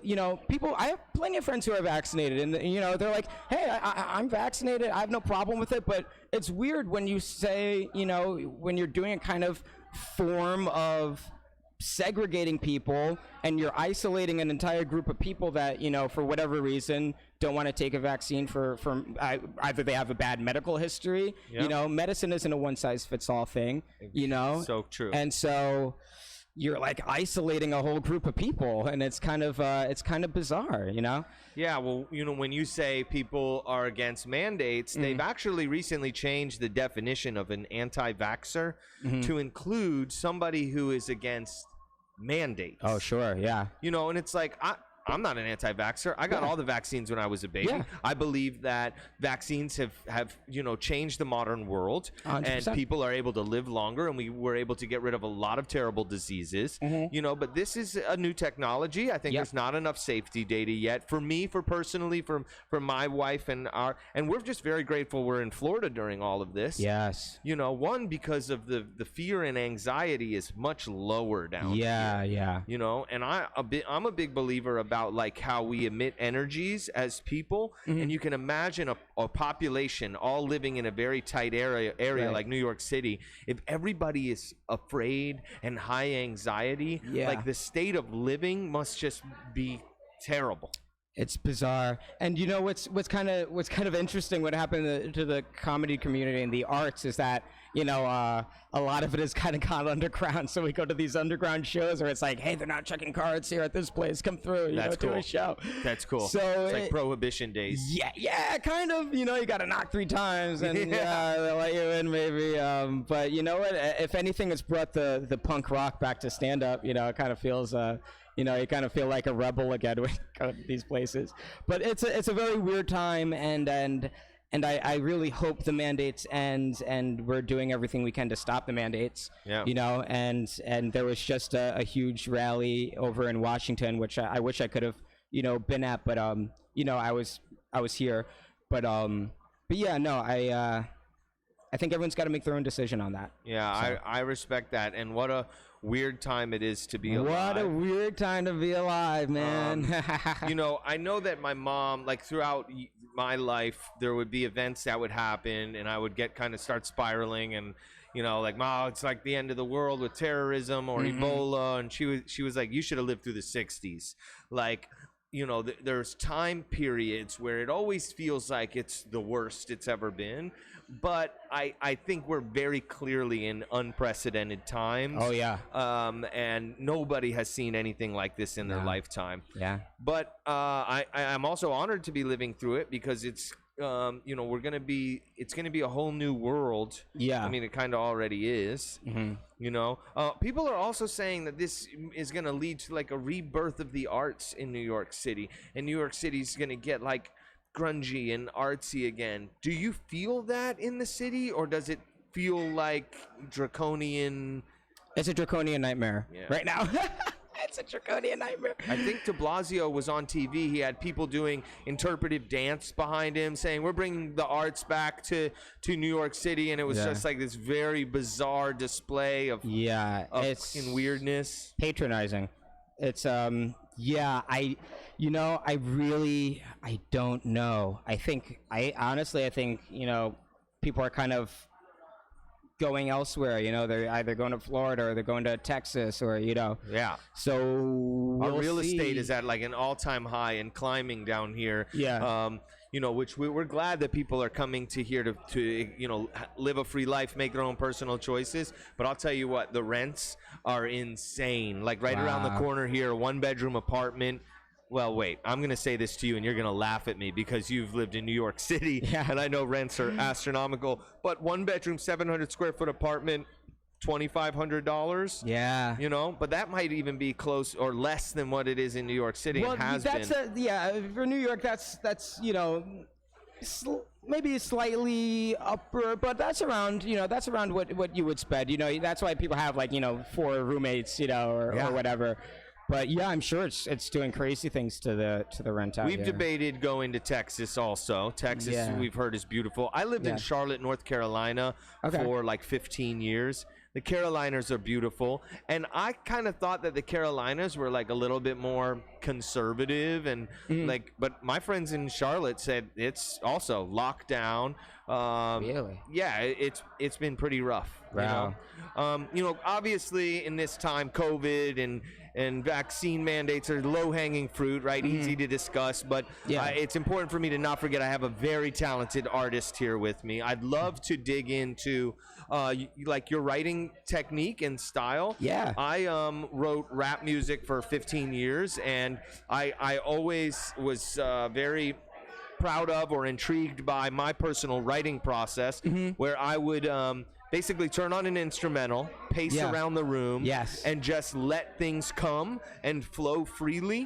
I have plenty of friends who are vaccinated, and they're like, hey, I'm vaccinated, I have no problem with it. But it's weird when you say, when you're doing a kind of form of segregating people, and you're isolating an entire group of people that, for whatever reason, don't want to take a vaccine for either they have a bad medical history. Medicine isn't a one-size-fits-all thing. So true. And so you're like isolating a whole group of people, and it's kind of bizarre. Yeah, well, when you say people are against mandates, they've actually recently changed the definition of an anti-vaxxer to include somebody who is against mandates. Oh, sure, yeah. You know, and it's like, I'm not an anti-vaxxer. I got all the vaccines when I was a baby. Yeah. I believe that vaccines have changed the modern world, 100%. And people are able to live longer, and we were able to get rid of a lot of terrible diseases. But this is a new technology. I think there's not enough safety data yet for me, for my wife and we're just very grateful we're in Florida during all of this. Yes. One, because of the fear and anxiety is much lower down here. Yeah. And I'm a big believer about like how we emit energies as people, and you can imagine a population all living in a very tight area right. like New York City. If everybody is afraid and high anxiety, like the state of living must just be terrible. It's bizarre. And what's kind of interesting, what happened to the comedy community and the arts is that a lot of it is kind of gone underground. So we go to these underground shows where it's like, hey, they're not checking cards here at this place. Come through, That's cool. to a show. That's cool. So it's like Prohibition days. Yeah, kind of. You got to knock 3 times and they'll let you in maybe. But you know what? If anything, it's brought the punk rock back to stand up. It kind of feels. You kind of feel like a rebel again when you go to these places. But it's a very weird time, and I really hope the mandates end, and we're doing everything we can to stop the mandates. Yeah. And there was just a huge rally over in Washington, which I wish I could have been at, but I was here. But yeah, no, I think everyone's got to make their own decision on that. Yeah, so. I respect that, and what a weird time it is to be alive. What a weird time to be alive, man. I know that my mom, like throughout my life, there would be events that would happen, and I would start spiraling, and like, "Ma, it's like the end of the world with terrorism or Ebola," and she was like, "You should have lived through the '60s." Like, there's time periods where it always feels like it's the worst it's ever been. But I think we're very clearly in unprecedented times. Oh, yeah. And nobody has seen anything like this in their lifetime. Yeah. But I'm also honored to be living through it because it's, it's going to be a whole new world. Yeah. I mean, it kind of already is. People are also saying that this is going to lead to like a rebirth of the arts in New York City. And New York City's going to get like grungy and artsy again. Do you feel that in the city, or does it feel like draconian? It's a draconian nightmare right now. It's a draconian nightmare. I think de Blasio was on TV. He had people doing interpretive dance behind him saying, we're bringing the arts back to New York City, and it was just like this very bizarre display of it's weirdness. Patronizing. It's I don't know. I honestly think, people are kind of going elsewhere. They're either going to Florida or they're going to Texas or, Yeah. So our real estate is at like an all-time high and climbing down here. Yeah. Which we're glad that people are coming to here to live a free life, make their own personal choices. But I'll tell you what, the rents are insane. Like right around the corner here, a 1-bedroom apartment. Well, wait, I'm going to say this to you, and you're going to laugh at me because you've lived in New York City, and I know rents are astronomical. But 1-bedroom, 700-square-foot apartment, $2,500. Yeah. But that might even be close or less than what it is in New York City. Well, it has been. For New York, that's maybe slightly upper, but that's around what you would spend. That's why people have 4 roommates, or whatever. But yeah, I'm sure it's doing crazy things to the rent out. We've debated going to Texas also. Texas, we've heard, is beautiful. I lived in Charlotte, North Carolina for like 15 years. The Carolinas are beautiful, and I kind of thought that the Carolinas were like a little bit more conservative, and but my friends in Charlotte said it's also locked down. Really? Yeah, it's been pretty rough. Wow. Obviously in this time, COVID and vaccine mandates are low-hanging fruit, right? Easy to discuss, but it's important for me to not forget I have a very talented artist here with me. I'd love to dig into your writing technique and style. Yeah. I wrote rap music for 15 years, and I always was very proud of or intrigued by my personal writing process, where I would basically turn on an instrumental, pace around the room, and just let things come and flow freely.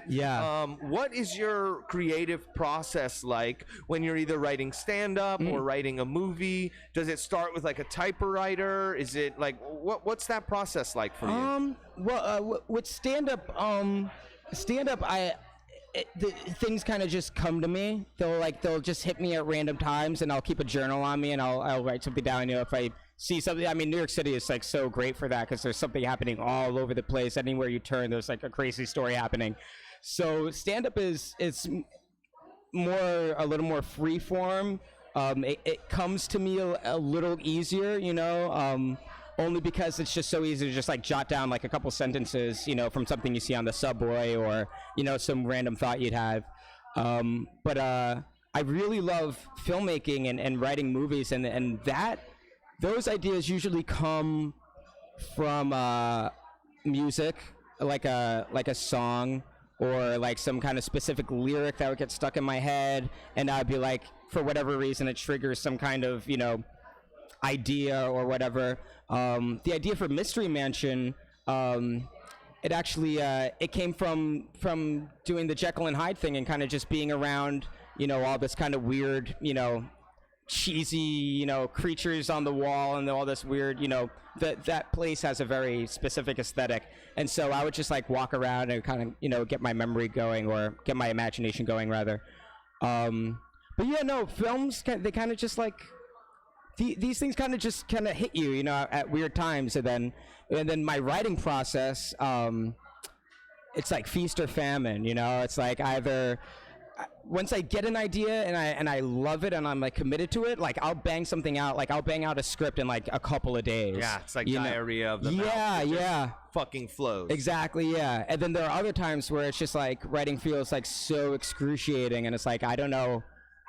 What is your creative process like when you're either writing stand-up or writing a movie? Does it start with like a typewriter? Is it like what's that process like for you? Well, with stand-up, things kind of just come to me. They'll just hit me at random times, and I'll keep a journal on me, and I'll write something down. You know, if I see something, I mean, New York City is like so great for that because there's something happening all over the place. Anywhere you turn, there's like a crazy story happening. So stand-up it's a little more free form. It comes to me a little easier, you know. Only because it's just so easy to just like jot down like a couple sentences, you know, from something you see on the subway or, you know, some random thought you'd have. But I really love filmmaking and writing movies, and those ideas usually come from music, like a song or like some kind of specific lyric that would get stuck in my head, and I'd be like, for whatever reason, it triggers some kind of, you know, idea or whatever. The idea for Mystery Mansion, it actually it came from doing the Jekyll and Hyde thing and kind of just being around, you know, all this kind of weird, you know, cheesy, you know, creatures on the wall and all this weird, you know, that place has a very specific aesthetic, and so I would just like walk around and kind of, you know, get my memory going or get my imagination going rather. But yeah, no, films, they kind of just like, these things kind of just hit you, you know, at weird times, and then my writing process, it's like feast or famine, you know. It's like either once I get an idea and I love it and I'm like committed to it, like I'll bang something out, like I'll bang out a script in like a couple of days. Yeah, it's like diarrhea of the mouth. Yeah, fucking flows. Exactly, yeah. And then there are other times where it's just like writing feels like so excruciating, and it's like I don't know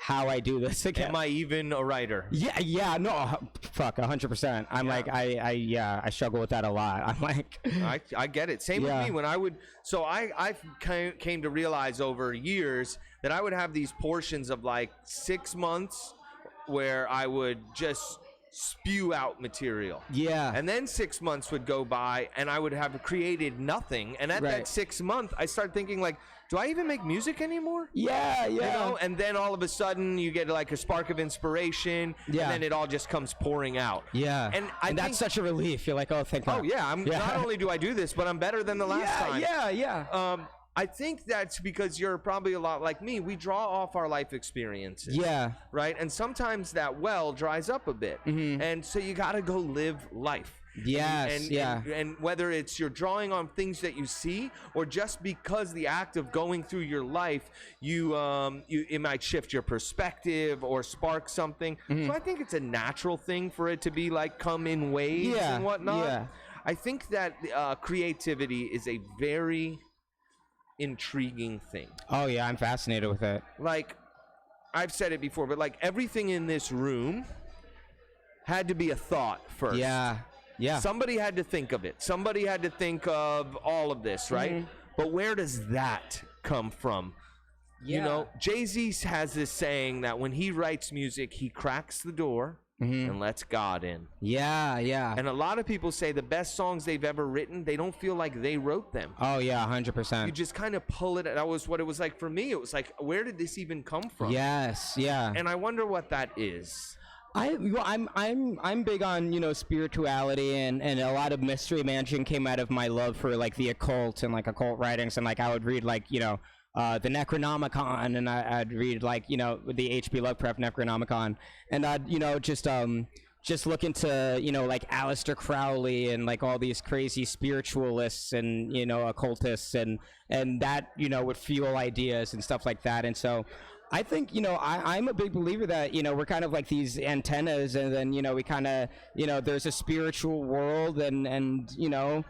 how I do this again. Am I even a writer? Yeah, no, fuck, 100%. I'm like, I struggle with that a lot. I'm like, I get it. Same with me when I would. So I came to realize over years that I would have these portions of like 6 months where I would just spew out material. Yeah. And then 6 months would go by and I would have created nothing. And at that 6th month, I started thinking like, do I even make music anymore? Yeah. You know? And then all of a sudden you get like a spark of inspiration, and then it all just comes pouring out. Yeah. And that's such a relief. You're like, oh, thank God. Oh, yeah. Not only do I do this, but I'm better than the last time. Yeah. I think that's because you're probably a lot like me. We draw off our life experiences. Yeah. Right? And sometimes that well dries up a bit. Mm-hmm. And so you got to go live life. Yes, and whether it's you're drawing on things that you see, or just because the act of going through your life, it might shift your perspective or spark something. Mm-hmm. So I think it's a natural thing for it to be like come in waves and whatnot. Yeah. I think that creativity is a very intriguing thing. Oh yeah, I'm fascinated with it. Like I've said it before, but like everything in this room had to be a thought first. Yeah. Somebody had to think of it. Somebody had to think of all of this, right? Mm-hmm. But where does that come from? Yeah. You know, Jay-Z has this saying that when he writes music, he cracks the door and lets God in. Yeah. And a lot of people say the best songs they've ever written, they don't feel like they wrote them. Oh, yeah, 100%. You just kind of pull it. That was what it was like for me. It was like, where did this even come from? Yes, yeah. And I wonder what that is. I'm big on, you know, spirituality, and a lot of Mystery Mansion came out of my love for like the occult and like occult writings, and like I would read like, you know, the Necronomicon, and I'd read like, you know, the H.P. Lovecraft Necronomicon, and I'd, you know, just look into, you know, like Aleister Crowley and like all these crazy spiritualists and, you know, occultists, and that, you know, would fuel ideas and stuff like that. And so I think, you know, I'm a big believer that, you know, we're kind of like these antennas, and then, you know, we kind of, you know, there's a spiritual world, and, you know,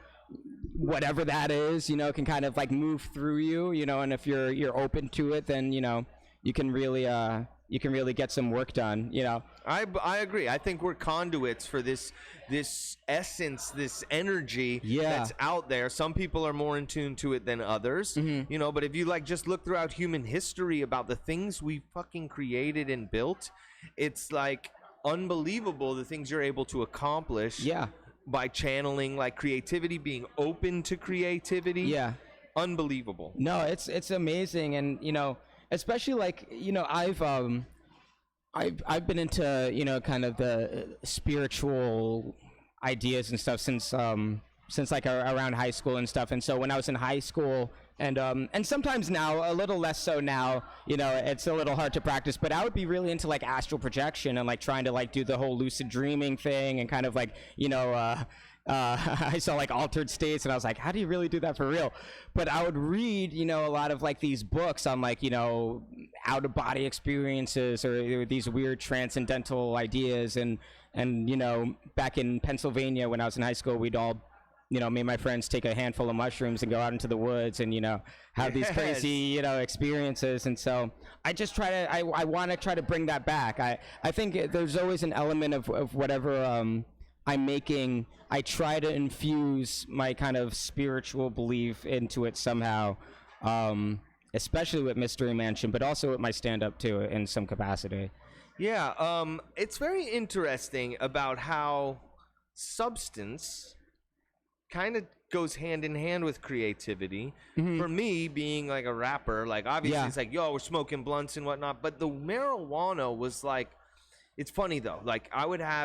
whatever that is, you know, can kind of like move through you, you know, and if you're open to it, then, you know, you can really get some work done, you know. I agree. I think we're conduits for this essence, this energy that's out there. Some people are more in tune to it than others, you know, but if you like just look throughout human history about the things we fucking created and built, it's like unbelievable the things you're able to accomplish. Yeah. By channeling like creativity, being open to creativity. Yeah. Unbelievable. No, it's amazing, and especially like I've been into kind of the spiritual ideas and stuff since like around high school and stuff. And so when I was in high school, and sometimes now a little less so now, it's a little hard to practice, but I would be really into like astral projection and like trying to like do the whole lucid dreaming thing and kind of like I saw like altered states, and I was like, how do you really do that for real? But I would read, a lot of like these books on like, out of body experiences or these weird transcendental ideas. And back in Pennsylvania when I was in high school, we'd all, me and my friends take a handful of mushrooms and go out into the woods and, have these crazy, experiences. And so I just I want to try to bring that back. I think there's always an element of whatever, I'm making. I try to infuse my kind of spiritual belief into it somehow, especially with Mystery Mansion, but also with my stand-up too, in some capacity. Yeah, it's very interesting about how substance kind of goes hand in hand with creativity. For me, being like a rapper, like obviously it's like, yo, we're smoking blunts and whatnot, but the marijuana was like, it's funny though, like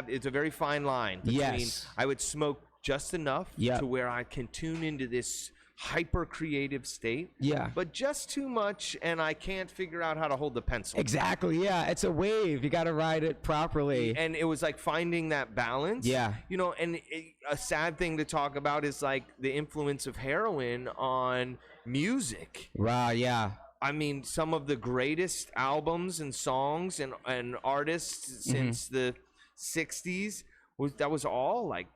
it's a very fine line between I would smoke just enough to where I can tune into this hyper creative state, but just too much and I can't figure out how to hold the pencil. Exactly. Yeah, it's a wave, you got to ride it properly. And it was like finding that balance. And a sad thing to talk about is like the influence of heroin on music. Wow. Yeah. I mean, some of the greatest albums and songs and artists since the 60s was all like,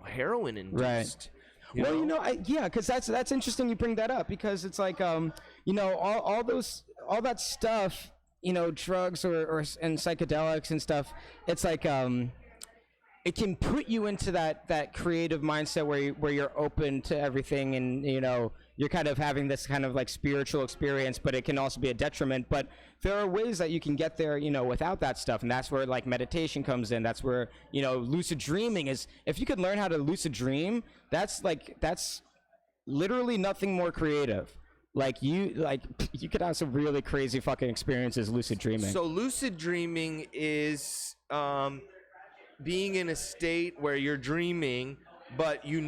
heroin induced. Right. Because that's interesting you bring that up, because it's like all that stuff, drugs and psychedelics and stuff. It's like it can put you into that creative mindset where you're open to everything, and you're kind of having this kind of like spiritual experience, but it can also be a detriment. But there are ways that you can get there, without that stuff, and that's where like meditation comes in. That's where lucid dreaming is. If you could learn how to lucid dream, that's literally nothing more creative. Like you could have some really crazy fucking experiences lucid dreaming. So lucid dreaming is being in a state where you're dreaming, but you're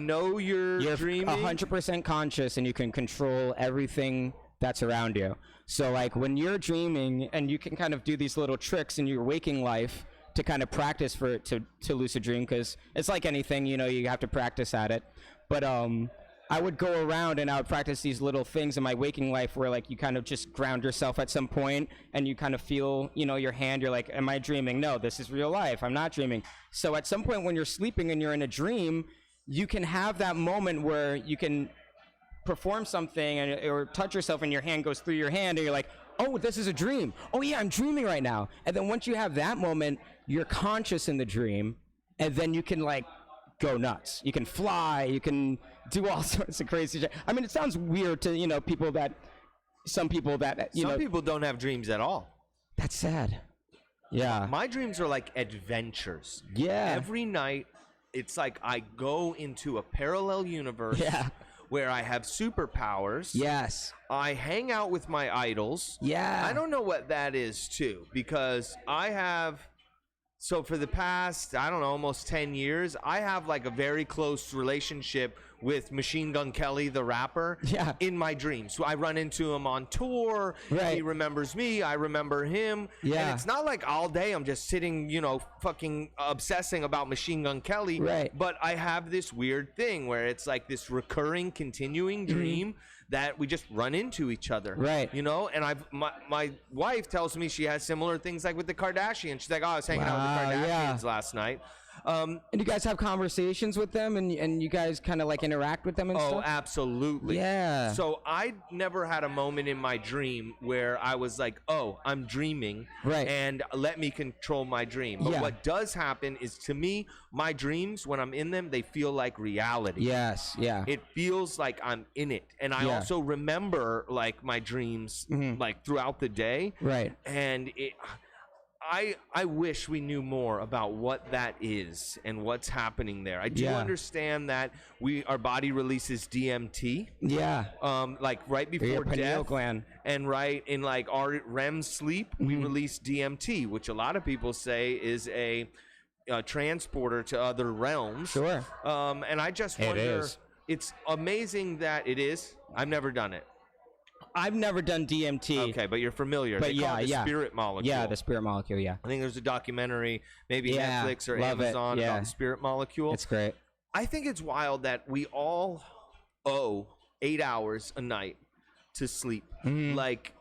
dreaming. 100% conscious, and you can control everything that's around you. So like when you're dreaming, and you can kind of do these little tricks in your waking life to kind of practice for it to lucid dream, because it's like anything, you have to practice at it. But I would go around and I would practice these little things in my waking life where like you kind of just ground yourself at some point and you kind of feel, your hand, you're like, am I dreaming? No, this is real life. I'm not dreaming. So at some point when you're sleeping and you're in a dream, you can have that moment where you can perform something or touch yourself and your hand goes through your hand and you're like, oh, this is a dream. Oh yeah, I'm dreaming right now. And then once you have that moment, you're conscious in the dream, and then you can like go nuts. You can fly, you can do all sorts of crazy shit. I mean, it sounds weird to, some people don't have dreams at all. That's sad. Yeah. My dreams are like adventures. Yeah. Every night, it's like I go into a parallel universe where I have superpowers. Yes. I hang out with my idols. Yeah. I don't know what that is, too, because so for the past, I don't know, almost 10 years, I have like a very close relationship with Machine Gun Kelly, the rapper, in my dreams. So I run into him on tour. Right. He remembers me. I remember him. Yeah. And it's not like all day I'm just sitting, fucking obsessing about Machine Gun Kelly. Right. But I have this weird thing where it's like this recurring, continuing dream that we just run into each other. Right. And my wife tells me she has similar things like with the Kardashians. She's like, oh, I was hanging out with the Kardashians last night. And you guys have conversations with them, and you guys kind of like interact with them and stuff? Oh, absolutely. Yeah. So I never had a moment in my dream where I was like, oh, I'm dreaming. Right. And let me control my dream. But what does happen is, to me, my dreams, when I'm in them, they feel like reality. Yes. Yeah. It feels like I'm in it. And I also remember like my dreams like throughout the day. Right. And I wish we knew more about what that is and what's happening there. I do understand that our body releases DMT. Yeah. Like right before death, gland. and right in like our REM sleep, we release DMT, which a lot of people say is a transporter to other realms. Sure. And I just wonder. It's amazing that it is. I've never done it. I've never done DMT. Okay, but you're familiar. They call it the spirit molecule. Yeah, the spirit molecule, yeah. I think there's a documentary, maybe Netflix or Amazon, about the spirit molecule. It's great. I think it's wild that we all owe 8 hours a night to sleep. Like,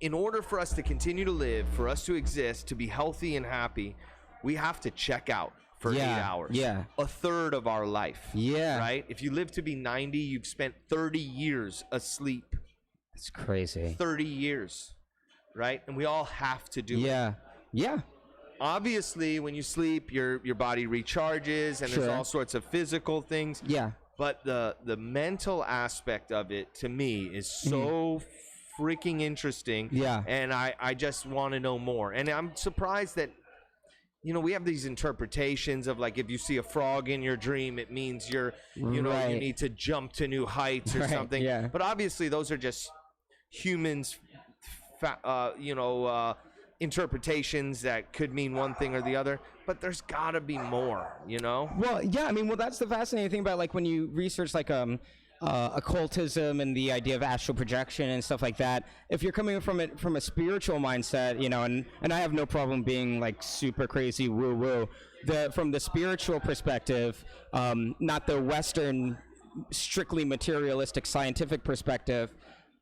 in order for us to continue to live, for us to exist, to be healthy and happy, we have to check out for 8 hours. Yeah. A third of our life. Yeah. Right? If you live to be 90, you've spent 30 years asleep. It's crazy. 30 years, right? And we all have to do it. Yeah. Obviously, when you sleep, your body recharges, and there's all sorts of physical things. Yeah. But the mental aspect of it, to me, is so freaking interesting. Yeah. And I just want to know more. And I'm surprised that, you know, we have these interpretations of, like, if you see a frog in your dream, it means you need to jump to new heights or something. Yeah. But obviously, those are just humans, interpretations that could mean one thing or the other. But there's got to be more, you know? Well, yeah, I mean, that's the fascinating thing about, like, when you research, like, occultism and the idea of astral projection and stuff like that. If you're coming from it from a spiritual mindset, you know, and I have no problem being like super crazy woo woo. From the spiritual perspective, not the Western, strictly materialistic scientific perspective.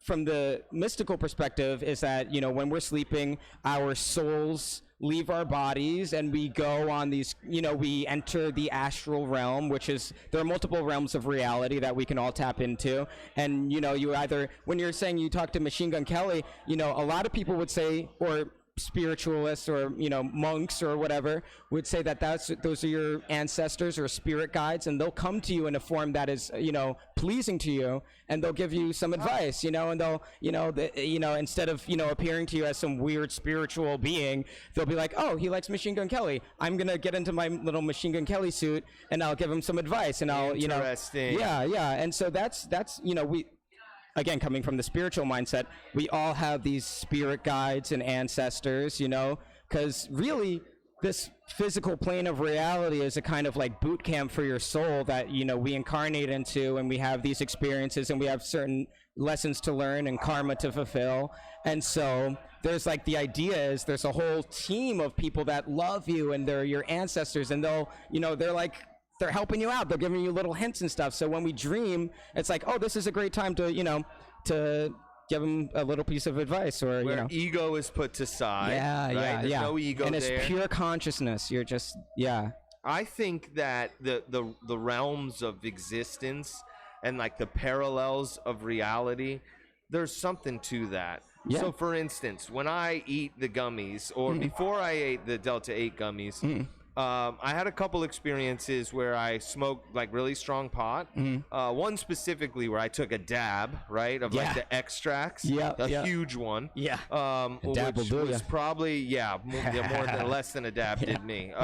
From the mystical perspective, is that, you know, when we're sleeping, our souls leave our bodies and we go on these, you know, we enter the astral realm, which is, there are multiple realms of reality that we can all tap into. And, you know, you either, when you're saying you talk to Machine Gun Kelly, you know, a lot of people would say, or spiritualists or, you know, monks or whatever would say that those are your ancestors or spirit guides, and they'll come to you in a form that is, you know, pleasing to you, and they'll give you some advice, you know, and they'll, you know, instead of, you know, appearing to you as some weird spiritual being, they'll be like, oh, he likes Machine Gun Kelly, I'm gonna get into my little Machine Gun Kelly suit and I'll give him some advice, and I'll, you know, and so that's you know, we, again, coming from the spiritual mindset, we all have these spirit guides and ancestors, you know, because really this physical plane of reality is a kind of like boot camp for your soul that, you know, we incarnate into, and we have these experiences and we have certain lessons to learn and karma to fulfill. And so there's like, the idea is there's a whole team of people that love you and they're your ancestors, and they'll, you know, they're helping you out. They're giving you little hints and stuff. So when we dream, it's like, oh, this is a great time to, you know, to give them a little piece of advice, or, where, you know, ego is put to side. There's no ego and there. It's pure consciousness. You're just, I think that the realms of existence and like the parallels of reality, there's something to that. Yeah. So for instance, when I eat the gummies, or before I ate the Delta 8 gummies, I had a couple experiences where I smoked like really strong pot. One specifically where I took a dab, right, of like the extracts, a huge one. A dab which will do was probably more than less than a dab did me.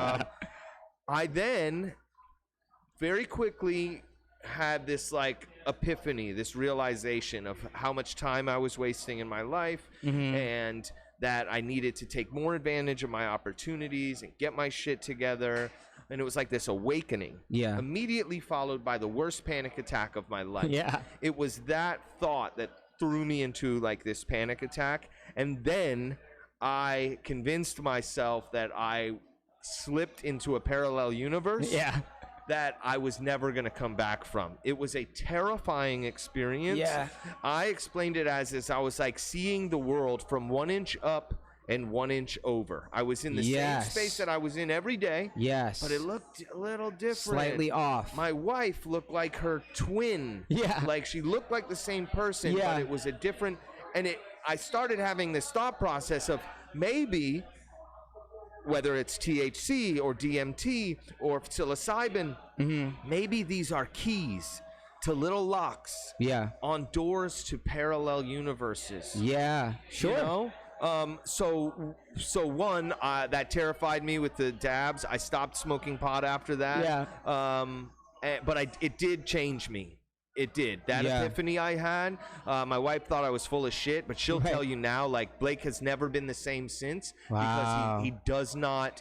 I then very quickly had this like epiphany, this realization of how much time I was wasting in my life, and that I needed to take more advantage of my opportunities and get my shit together. And it was like this awakening, immediately followed by the worst panic attack of my life. It was that thought that threw me into like this panic attack. And then I convinced myself that I slipped into a parallel universe that I was never going to come back from. It was a terrifying experience. I explained it as I was like seeing the world from 1 inch up and 1 inch over. I was in the same space that I was in every day. But it looked a little different. Slightly off. My wife looked like her twin. Like she looked like the same person, but it was a different, and I started having this thought process of maybe, whether it's THC or DMT or psilocybin, maybe these are keys to little locks on doors to parallel universes. Sure. You know? So one, that terrified me with the dabs. I stopped smoking pot after that. Yeah. But it did change me. It did. That epiphany I had, my wife thought I was full of shit, but she'll tell you now, like, Blake has never been the same since. Wow. Because he does not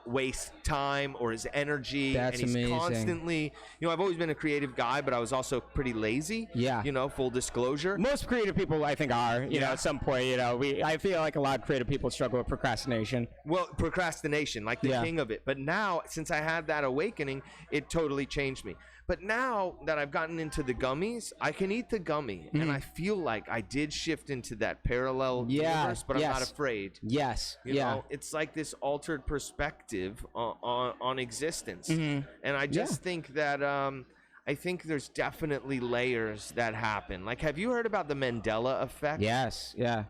waste time or his energy. That's and he's amazing. Constantly, I've always been a creative guy, but I was also pretty lazy. Yeah. Full disclosure. Most creative people, I think, are, you know, at some point, I feel like a lot of creative people struggle with procrastination. Well, procrastination, like the king of it. But now, since I had that awakening, it totally changed me. But now that I've gotten into the gummies, I can eat the gummy, and I feel like I did shift into that parallel universe, but I'm not afraid. Yes. You know, it's like this altered perspective on existence. And I just think that I think there's definitely layers that happen. Like, have you heard about the Mandela effect? Yes. Yeah.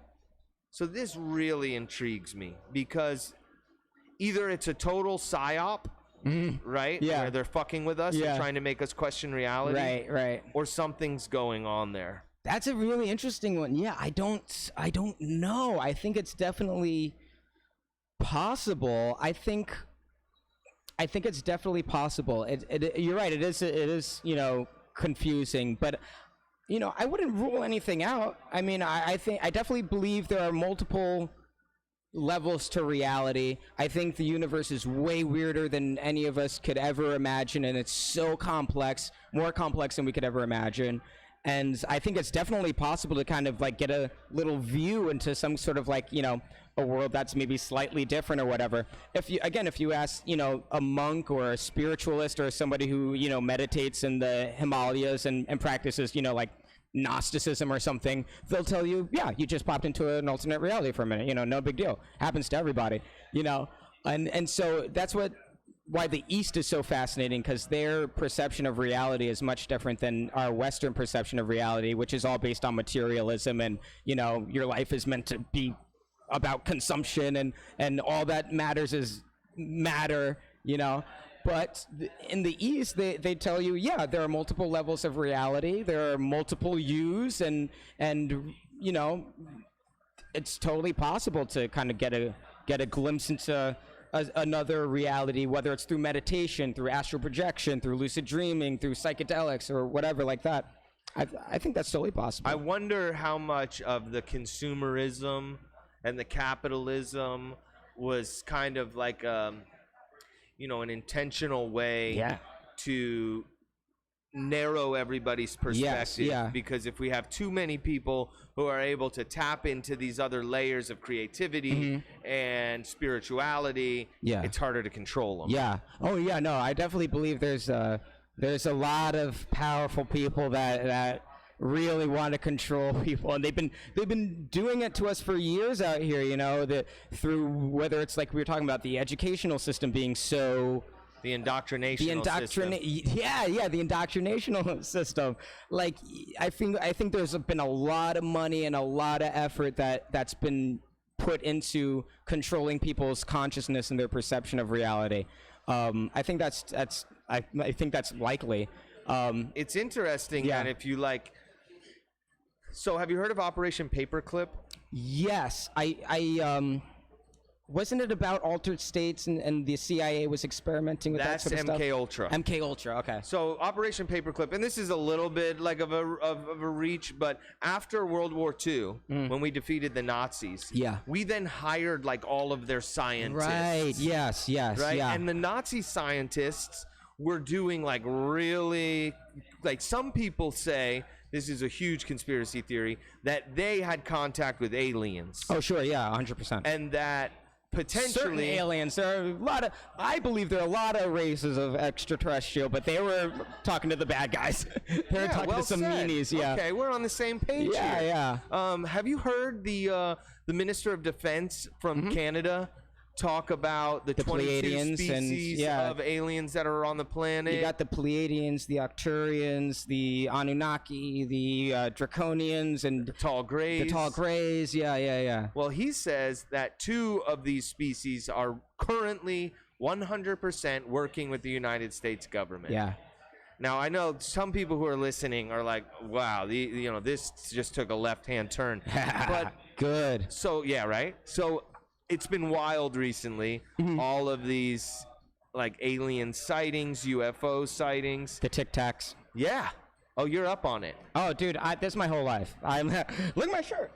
So this really intrigues me because either it's a total psyop, right? Yeah. Where they're fucking with us and trying to make us question reality. Right. Or something's going on there. That's a really interesting one. Yeah, I don't know. I think it's definitely possible. I think it's definitely possible. You're right. It is, confusing, but I wouldn't rule anything out. I mean, I definitely believe there are multiple levels to reality. I think the universe is way weirder than any of us could ever imagine, and it's so complex, more complex than we could ever imagine. And I think it's definitely possible to kind of like get a little view into some sort of like, a world that's maybe slightly different or whatever. If you ask, a monk or a spiritualist or somebody who, meditates in the Himalayas and practices, like Gnosticism or something, they'll tell you, yeah, you just popped into an alternate reality for a minute, no big deal. Happens to everybody, and so that's why the East is so fascinating, because their perception of reality is much different than our Western perception of reality, which is all based on materialism and, your life is meant to be about consumption and all that matters is matter, But in the East, they tell you, yeah, there are multiple levels of reality. There are multiple yous, and it's totally possible to kind of get a glimpse into another reality, whether it's through meditation, through astral projection, through lucid dreaming, through psychedelics, or whatever like that. I think that's totally possible. I wonder how much of the consumerism and the capitalism was kind of like an intentional way to narrow everybody's perspective. Because if we have too many people who are able to tap into these other layers of creativity and spirituality, it's harder to control them. Yeah. Oh yeah. No, I definitely believe there's a lot of powerful people that really want to control people, and they've been doing it to us for years out here, through whether it's like we were talking about the educational system being so the indoctrination system. The indoctrinational system. Like I think there's been a lot of money and a lot of effort that's been put into controlling people's consciousness and their perception of reality. I think that's likely. It's interesting that if you like. So have you heard of Operation Paperclip? Yes, I wasn't it about altered states and the CIA was experimenting with that sort of stuff? That's MK Ultra. MK Ultra, okay. So Operation Paperclip, and this is a little bit like of a reach, but after World War II, when we defeated the Nazis, we then hired like all of their scientists. Right. Yes. Right. Yeah. And the Nazi scientists were doing like really, like some people say. This is a huge conspiracy theory that they had contact with aliens. Oh, sure, yeah, 100%. And that potentially certain aliens. There are a lot of. I believe there are a lot of races of extraterrestrial, but they were talking to the bad guys. They were talking to some meanies. Yeah. Okay, we're on the same page. Yeah. Have you heard the Minister of Defense from Canada talk about the 22 Pleiadians species of aliens that are on the planet? You got the Pleiadians, the Arcturians, the Anunnaki, the Draconians, and the Tall Greys. Yeah. Well, he says that 2 of these species are currently 100% working with the United States government. Yeah. Now, I know some people who are listening are like, wow, this just took a left-hand turn. But Good. So yeah, right. So it's been wild recently. All of these like alien sightings, UFO sightings, the Tic Tacs. Yeah. Oh, you're up on it. Oh, dude, this is my whole life. Look at my shirt.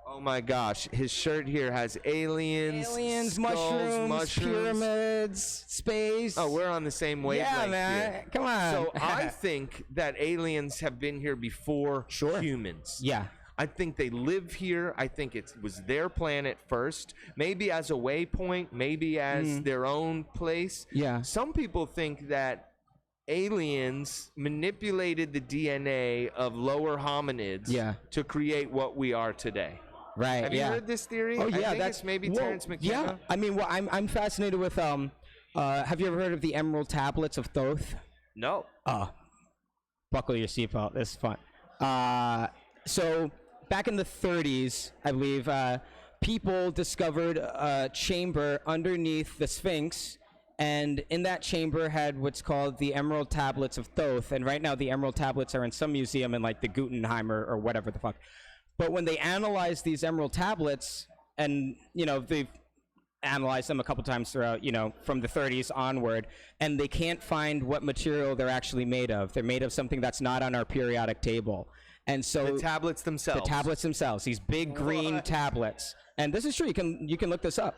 Oh my gosh, his shirt here has aliens, skulls, mushrooms, pyramids, space. Oh, we're on the same wavelength. Yeah, man. Here. Come on. So I think that aliens have been here before humans. Yeah. I think they live here. I think it was their planet first, maybe as a waypoint, maybe as their own place. Yeah. Some people think that aliens manipulated the DNA of lower hominids to create what we are today. Right. Have you heard this theory? Oh yeah, I think it's maybe Terrence McKenna. Yeah. I mean, well, I'm fascinated with have you ever heard of the Emerald Tablets of Thoth? No. Buckle your seatbelt. This is fun. So back in the 30s, I believe, people discovered a chamber underneath the Sphinx, and in that chamber had what's called the Emerald Tablets of Thoth. And right now, the Emerald Tablets are in some museum in like the Guggenheim or whatever the fuck. But when they analyzed these Emerald Tablets, and they've analyzed them a couple times throughout, from the 30s onward, and they can't find what material they're actually made of. They're made of something that's not on our periodic table. And so the tablets themselves. These big green tablets. And this is true. You can look this up.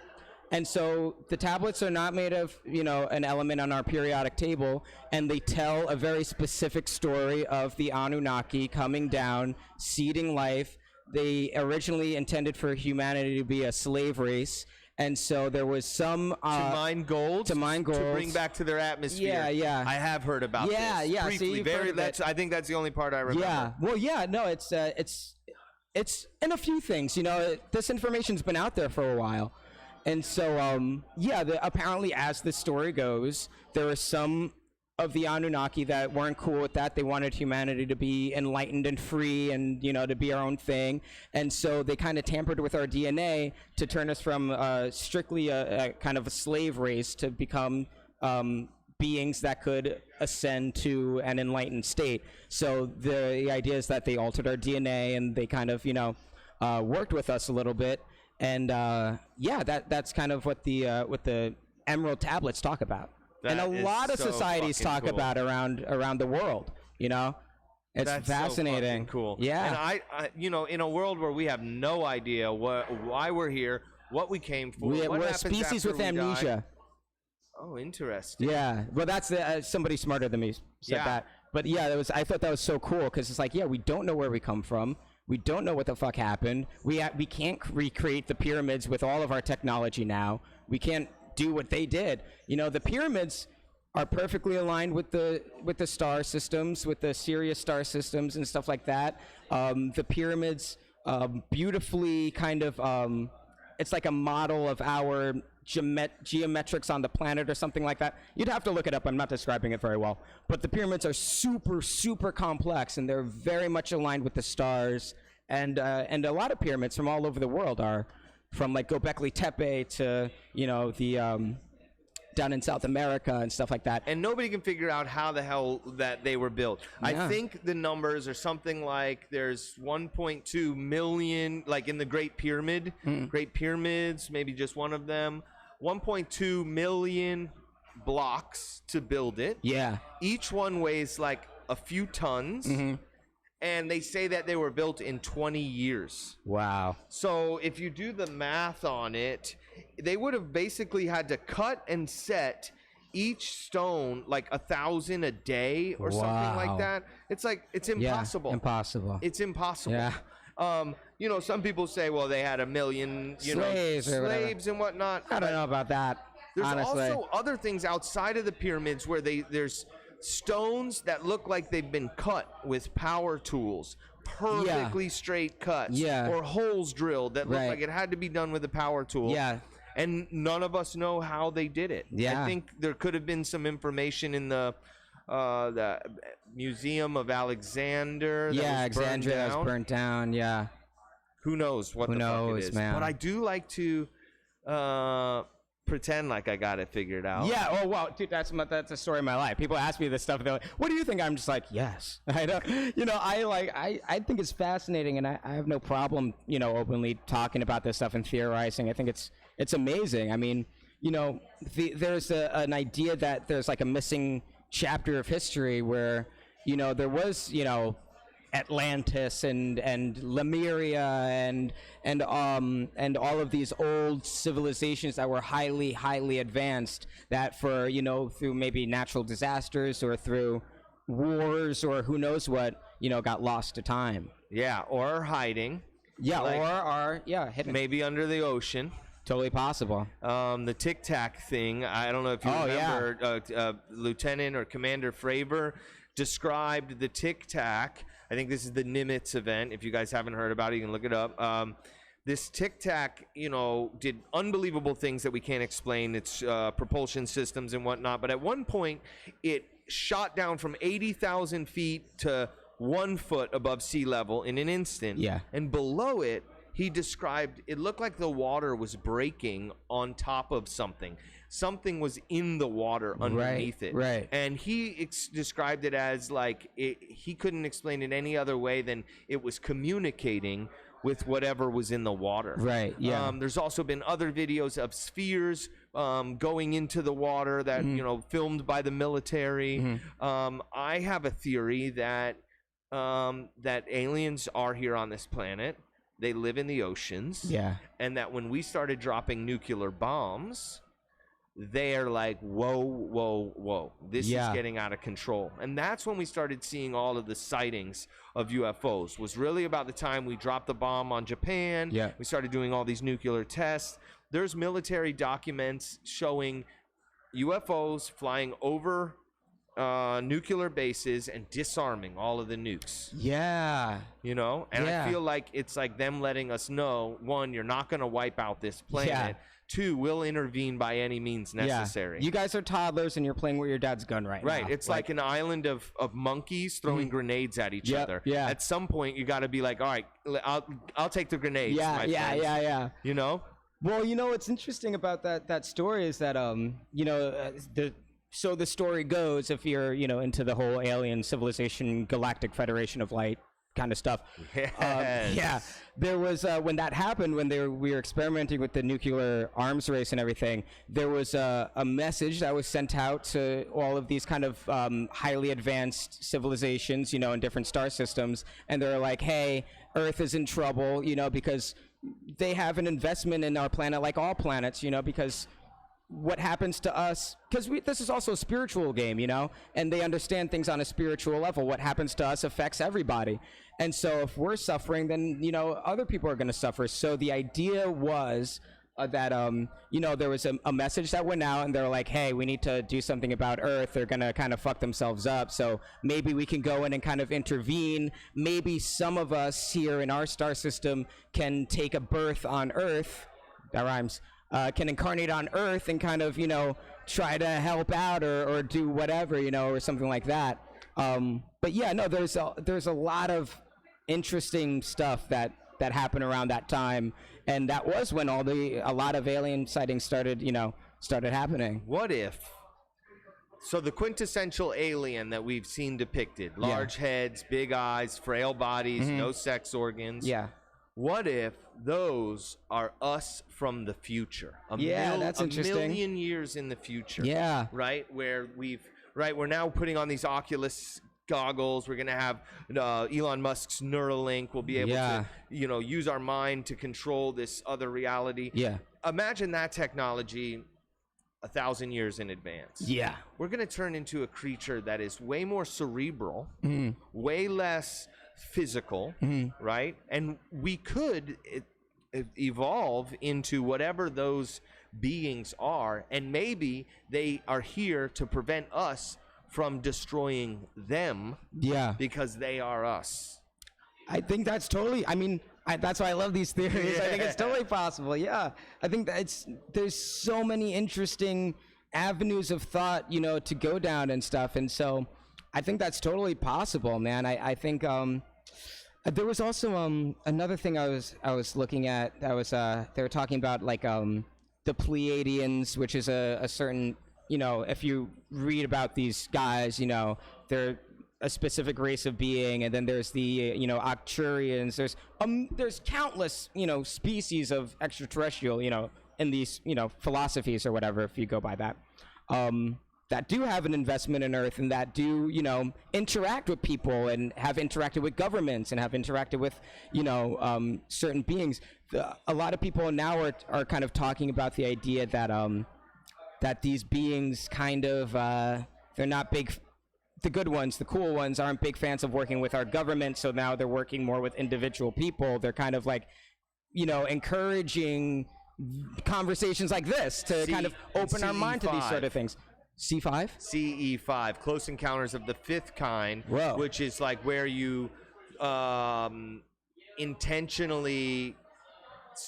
And so the tablets are not made of, an element on our periodic table, and they tell a very specific story of the Anunnaki coming down, seeding life. They originally intended for humanity to be a slave race, and so there was some to mine gold, to bring back to their atmosphere. Yeah. I have heard about this. Yeah. Briefly, I think that's the only part I remember. Yeah. Well, yeah. No, it's in a few things. This information's been out there for a while. And so, apparently, as the story goes, there are some of the Anunnaki that weren't cool with that. They wanted humanity to be enlightened and free and, to be our own thing. And so they kind of tampered with our DNA to turn us from strictly a kind of a slave race to become beings that could ascend to an enlightened state. So the idea is that they altered our DNA and they kind of, worked with us a little bit. And that's kind of what the Emerald Tablets talk about, and a lot of societies talk about around the world. It's fascinating. So cool. Yeah. And I in a world where we have no idea why we're here, what we came for, we're a species with amnesia. Oh, interesting. Yeah. Well, that's somebody smarter than me said that. But yeah, I thought that was so cool because it's like, we don't know where we come from. We don't know what the fuck happened. We can't recreate the pyramids with all of our technology now. We can't do what they did. The pyramids are perfectly aligned with the star systems, with the Sirius star systems and stuff like that. The pyramids beautifully kind of it's like a model of our geometrics on the planet or something like that. You'd have to look it up. I'm not describing it very well. But the pyramids are super, super complex, and they're very much aligned with the stars. And a lot of pyramids from all over the world are from like Göbekli Tepe to, the down in South America and stuff like that. And nobody can figure out how the hell that they were built. Yeah. I think the numbers are something like there's 1.2 million, like in the Great Pyramid, Great Pyramids, maybe just one of them. 1.2 million blocks to build it. Yeah. Each one weighs like a few tons. And they say that they were built in 20 years. Wow. So if you do the math on it, they would have basically had to cut and set each stone like 1,000 a day or something like that. It's impossible. Yeah, impossible. It's impossible. Yeah. Some people say, well, they had 1 million, slaves and whatnot. I don't know about that. There's honestly. also other things outside of the pyramids where there's stones that look like they've been cut with power tools, perfectly straight cuts, or holes drilled that look like it had to be done with a power tool. Yeah. And none of us know how they did it. Yeah. I think there could have been some information in the Museum of Alexander. Alexandria was burnt down. Yeah. Who knows what the fuck it is? Man. But I do like to pretend like I got it figured out. Yeah. Oh, well, dude, that's a story of my life. People ask me this stuff. They're like, "What do you think?" I'm just like, "Yes." I don't. I think it's fascinating, and I have no problem, openly talking about this stuff and theorizing. I think it's amazing. I mean, there's an idea that there's like a missing chapter of history where, there was, Atlantis and Lemuria and all of these old civilizations that were highly advanced, that for through maybe natural disasters or through wars or who knows what, got lost to time. Yeah, or hiding. Yeah, like, or are hidden. Maybe under the ocean. Totally possible. The Tic Tac thing, I don't know if you remember, Lieutenant or Commander Fravor described the Tic Tac. I think this is the Nimitz event. If you guys haven't heard about it, you can look it up. This Tic Tac, did unbelievable things that we can't explain. Its propulsion systems and whatnot. But at one point, it shot down from 80,000 feet to 1 foot above sea level in an instant. Yeah. And below it, he described it looked like the water was breaking on top of something. Something was in the water underneath it. Right. And he described it as like he couldn't explain it any other way than it was communicating with whatever was in the water. Right. Yeah. There's also been other videos of spheres going into the water that filmed by the military. I have a theory that aliens are here on this planet. They live in the oceans. Yeah. And that when we started dropping nuclear bombs, they're like, whoa, this is getting out of control. And that's when we started seeing all of the sightings of UFOs. Was really about the time we dropped the bomb on Japan. Yeah. We started doing all these nuclear tests. There's military documents showing UFOs flying over nuclear bases and disarming all of the nukes. Yeah. And I feel like it's like them letting us know, one, you're not going to wipe out this planet. Yeah. Two, we'll intervene by any means necessary. Yeah. You guys are toddlers and you're playing with your dad's gun right now. Right. It's like an island of monkeys throwing grenades at each other. Yeah. At some point, you got to be like, all right, I'll take the grenades. Yeah. Yeah. Well, what's interesting about that story is that so the story goes, if you're into the whole alien civilization, galactic federation of light kind of stuff. Yes. There was when that happened, when we were experimenting with the nuclear arms race and everything, there was a message that was sent out to all of these kind of highly advanced civilizations, in different star systems, and they're like, hey, Earth is in trouble, because they have an investment in our planet like all planets, because what happens to us, because this is also a spiritual game, and they understand things on a spiritual level. What happens to us affects everybody. And so if we're suffering, then, other people are going to suffer. So the idea was that, there was a message that went out, and they're like, hey, we need to do something about Earth. They're going to kind of fuck themselves up. So maybe we can go in and kind of intervene. Maybe some of us here in our star system can take a birth on Earth. That rhymes. Can incarnate on Earth and kind of, try to help out or do whatever, or something like that. But yeah, no, there's a lot of interesting stuff that happened around that time, and that was when a lot of alien sightings started happening. What if? So the quintessential alien that we've seen depicted, large heads, big eyes, frail bodies, no sex organs. Yeah. What if those are us from the future? That's interesting. A million years in the future. Yeah. Right? Where we're now putting on these Oculus goggles. We're going to have Elon Musk's Neuralink. We'll be able to, use our mind to control this other reality. Yeah. Imagine that technology 1,000 years in advance. Yeah. We're going to turn into a creature that is way more cerebral, way less physical, right? And we could evolve into whatever those beings are, and maybe they are here to prevent us from destroying them. Yeah. Because they are us. I think that's totally, that's why I love these theories. I think it's totally possible. Yeah. I think there's so many interesting avenues of thought, to go down and stuff. And so I think that's totally possible, man. I think there was also another thing I was looking at. That was they were talking about like the Pleiadians, which is a certain, if you read about these guys, they're a specific race of being, and then there's the Arcturians. There's countless species of extraterrestrial in these philosophies or whatever, if you go by that, that do have an investment in Earth and that do interact with people and have interacted with governments and have interacted with certain beings. A lot of people now are kind of talking about the idea that these beings kind of they're not big. The good ones, the cool ones, aren't big fans of working with our government, so now they're working more with individual people. They're kind of like, encouraging conversations like this to kind of open our mind to these sort of things. C5? CE5, Close Encounters of the Fifth Kind, which is like where you intentionally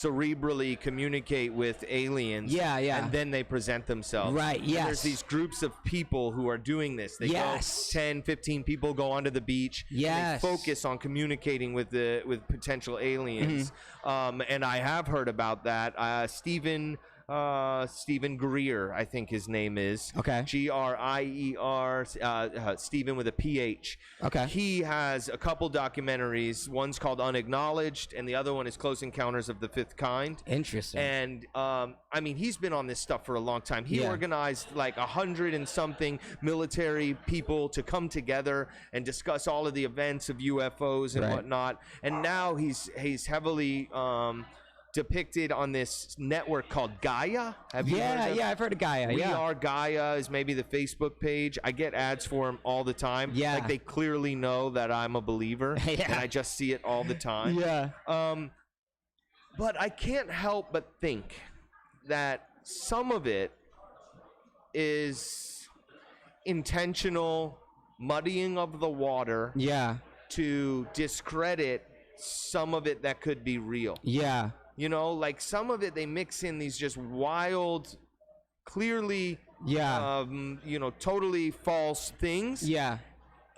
cerebrally communicate with aliens, and then they present themselves. Right, yes. And there's these groups of people who are doing this. They go 10, 15 people go onto the beach. Yes. And they focus on communicating with potential aliens. And I have heard about that. Stephen Greer, I think his name is. Okay. Grier, Stephen with a PH. Okay. He has a couple documentaries. One's called Unacknowledged, and the other one is Close Encounters of the Fifth Kind. Interesting. And he's been on this stuff for a long time. He organized like 100 and something military people to come together and discuss all of the events of UFOs and whatnot. And now he's heavily depicted on this network called Gaia. Have you heard of it? I've heard of Gaia. We Are Gaia is maybe the Facebook page. I get ads for him all the time. Yeah. Like they clearly know that I'm a believer, and I just see it all the time. Yeah. But I can't help but think that some of it is intentional muddying of the water. Yeah. To discredit some of it that could be real. Yeah. Like some of it, they mix in these just wild, clearly, totally false things. Yeah.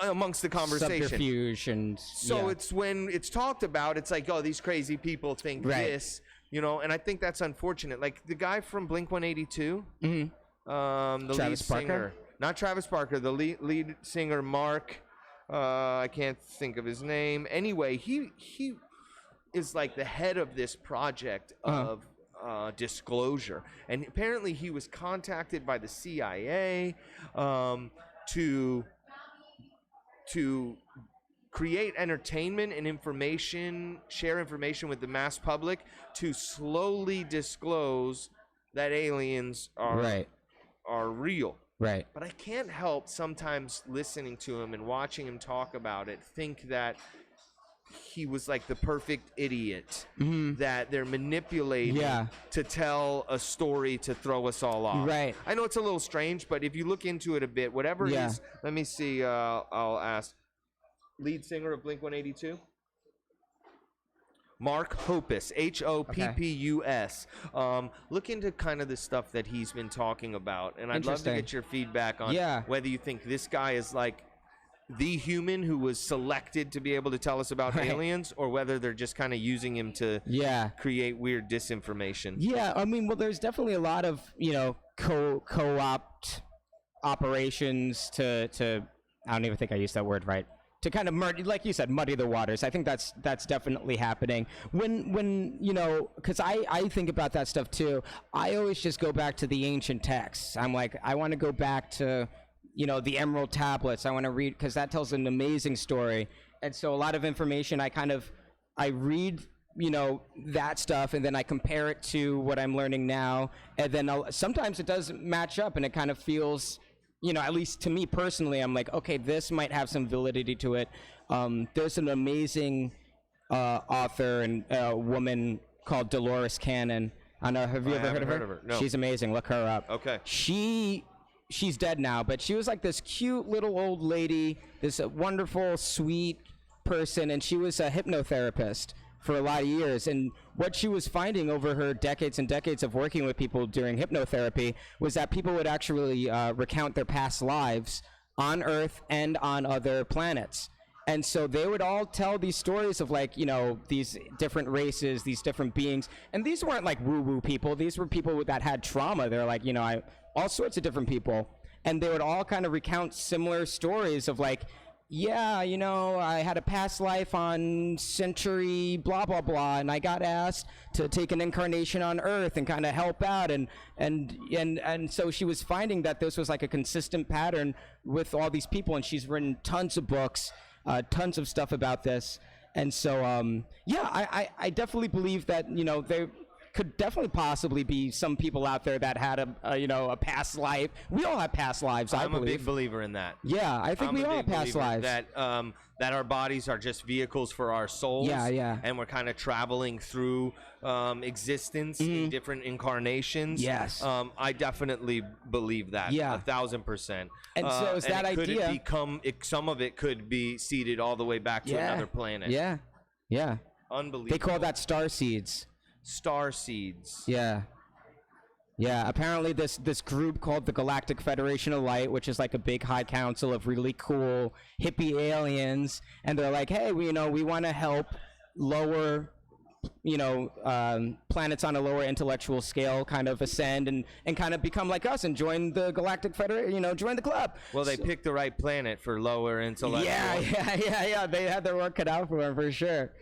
Amongst the conversation. Subterfuge and. So it's when it's talked about, it's like, oh, these crazy people think this, and I think that's unfortunate. Like the guy from Blink-182, the Travis lead singer, Barker? Not Travis Barker, the lead singer Mark. I can't think of his name. Anyway, he is like the head of this project of disclosure, and apparently he was contacted by the CIA to create entertainment and share information with the mass public to slowly disclose that aliens are real. Right. But I can't help sometimes listening to him and watching him talk about it, think that he was like the perfect idiot that they're manipulating to tell a story to throw us all off. Right. I know it's a little strange, but if you look into it a bit, whatever it is, let me see, I'll ask. Lead singer of Blink-182? Mark Hoppus, Hoppus. Look into kind of the stuff that he's been talking about, and I'd love to get your feedback on whether you think this guy is like the human who was selected to be able to tell us about aliens, or whether they're just kind of using him to create weird disinformation. Yeah, I mean, well, there's definitely a lot of co-opt operations to I don't even think I used that word right. To kind of like you said, muddy the waters. I think that's definitely happening. When because I think about that stuff too. I always just go back to the ancient texts. I'm like, I want to go back to the Emerald Tablets. I want to read, because that tells an amazing story. And so a lot of information I read that stuff, and then I compare it to what I'm learning now, and then sometimes it does match up, and it kind of feels. At least to me personally, I'm like, okay, this might have some validity to it. There's an amazing author and woman called Dolores Cannon. I don't know, have you ever heard of her? No. She's amazing. Look her up. Okay. She's dead now, but she was like this cute little old lady, this wonderful, sweet person, and she was a hypnotherapist for a lot of years. And what she was finding over her decades and decades of working with people during hypnotherapy was that people would actually recount their past lives on Earth and on other planets. And so they would all tell these stories of like, you know, these different races, these different beings. And these weren't like woo-woo people. These were people that had trauma. They're like, you know, all sorts of different people. And they would all kind of recount similar stories of like, yeah, you know, I had a past life on century blah, blah, blah, and I got asked to take an incarnation on Earth and kind of help out. And so she was finding that this was like a consistent pattern with all these people, and she's written tons of books, tons of stuff about this. And so, yeah, I definitely believe that, you know, there could definitely possibly be some people out there that had a past life. We all have past lives, I believe. I'm a big believer in that. Yeah, I think we all have past lives. That our bodies are just vehicles for our souls. Yeah. And we're kind of traveling through existence in different incarnations. Yes. I definitely believe that. Yeah. 1,000%. And so is that idea? Some of it could be seeded all the way back to another planet. Yeah. Unbelievable. They call that star seeds. Star seeds. Yeah. Apparently this group called the Galactic Federation of Light, which is like a big high council of really cool hippie aliens, and they're like, hey, we want to help lower, planets on a lower intellectual scale kind of ascend and kind of become like us and join the Galactic Federation, join the club. Well, they picked the right planet for lower intellectual. Yeah. They had their work cut out for them for sure.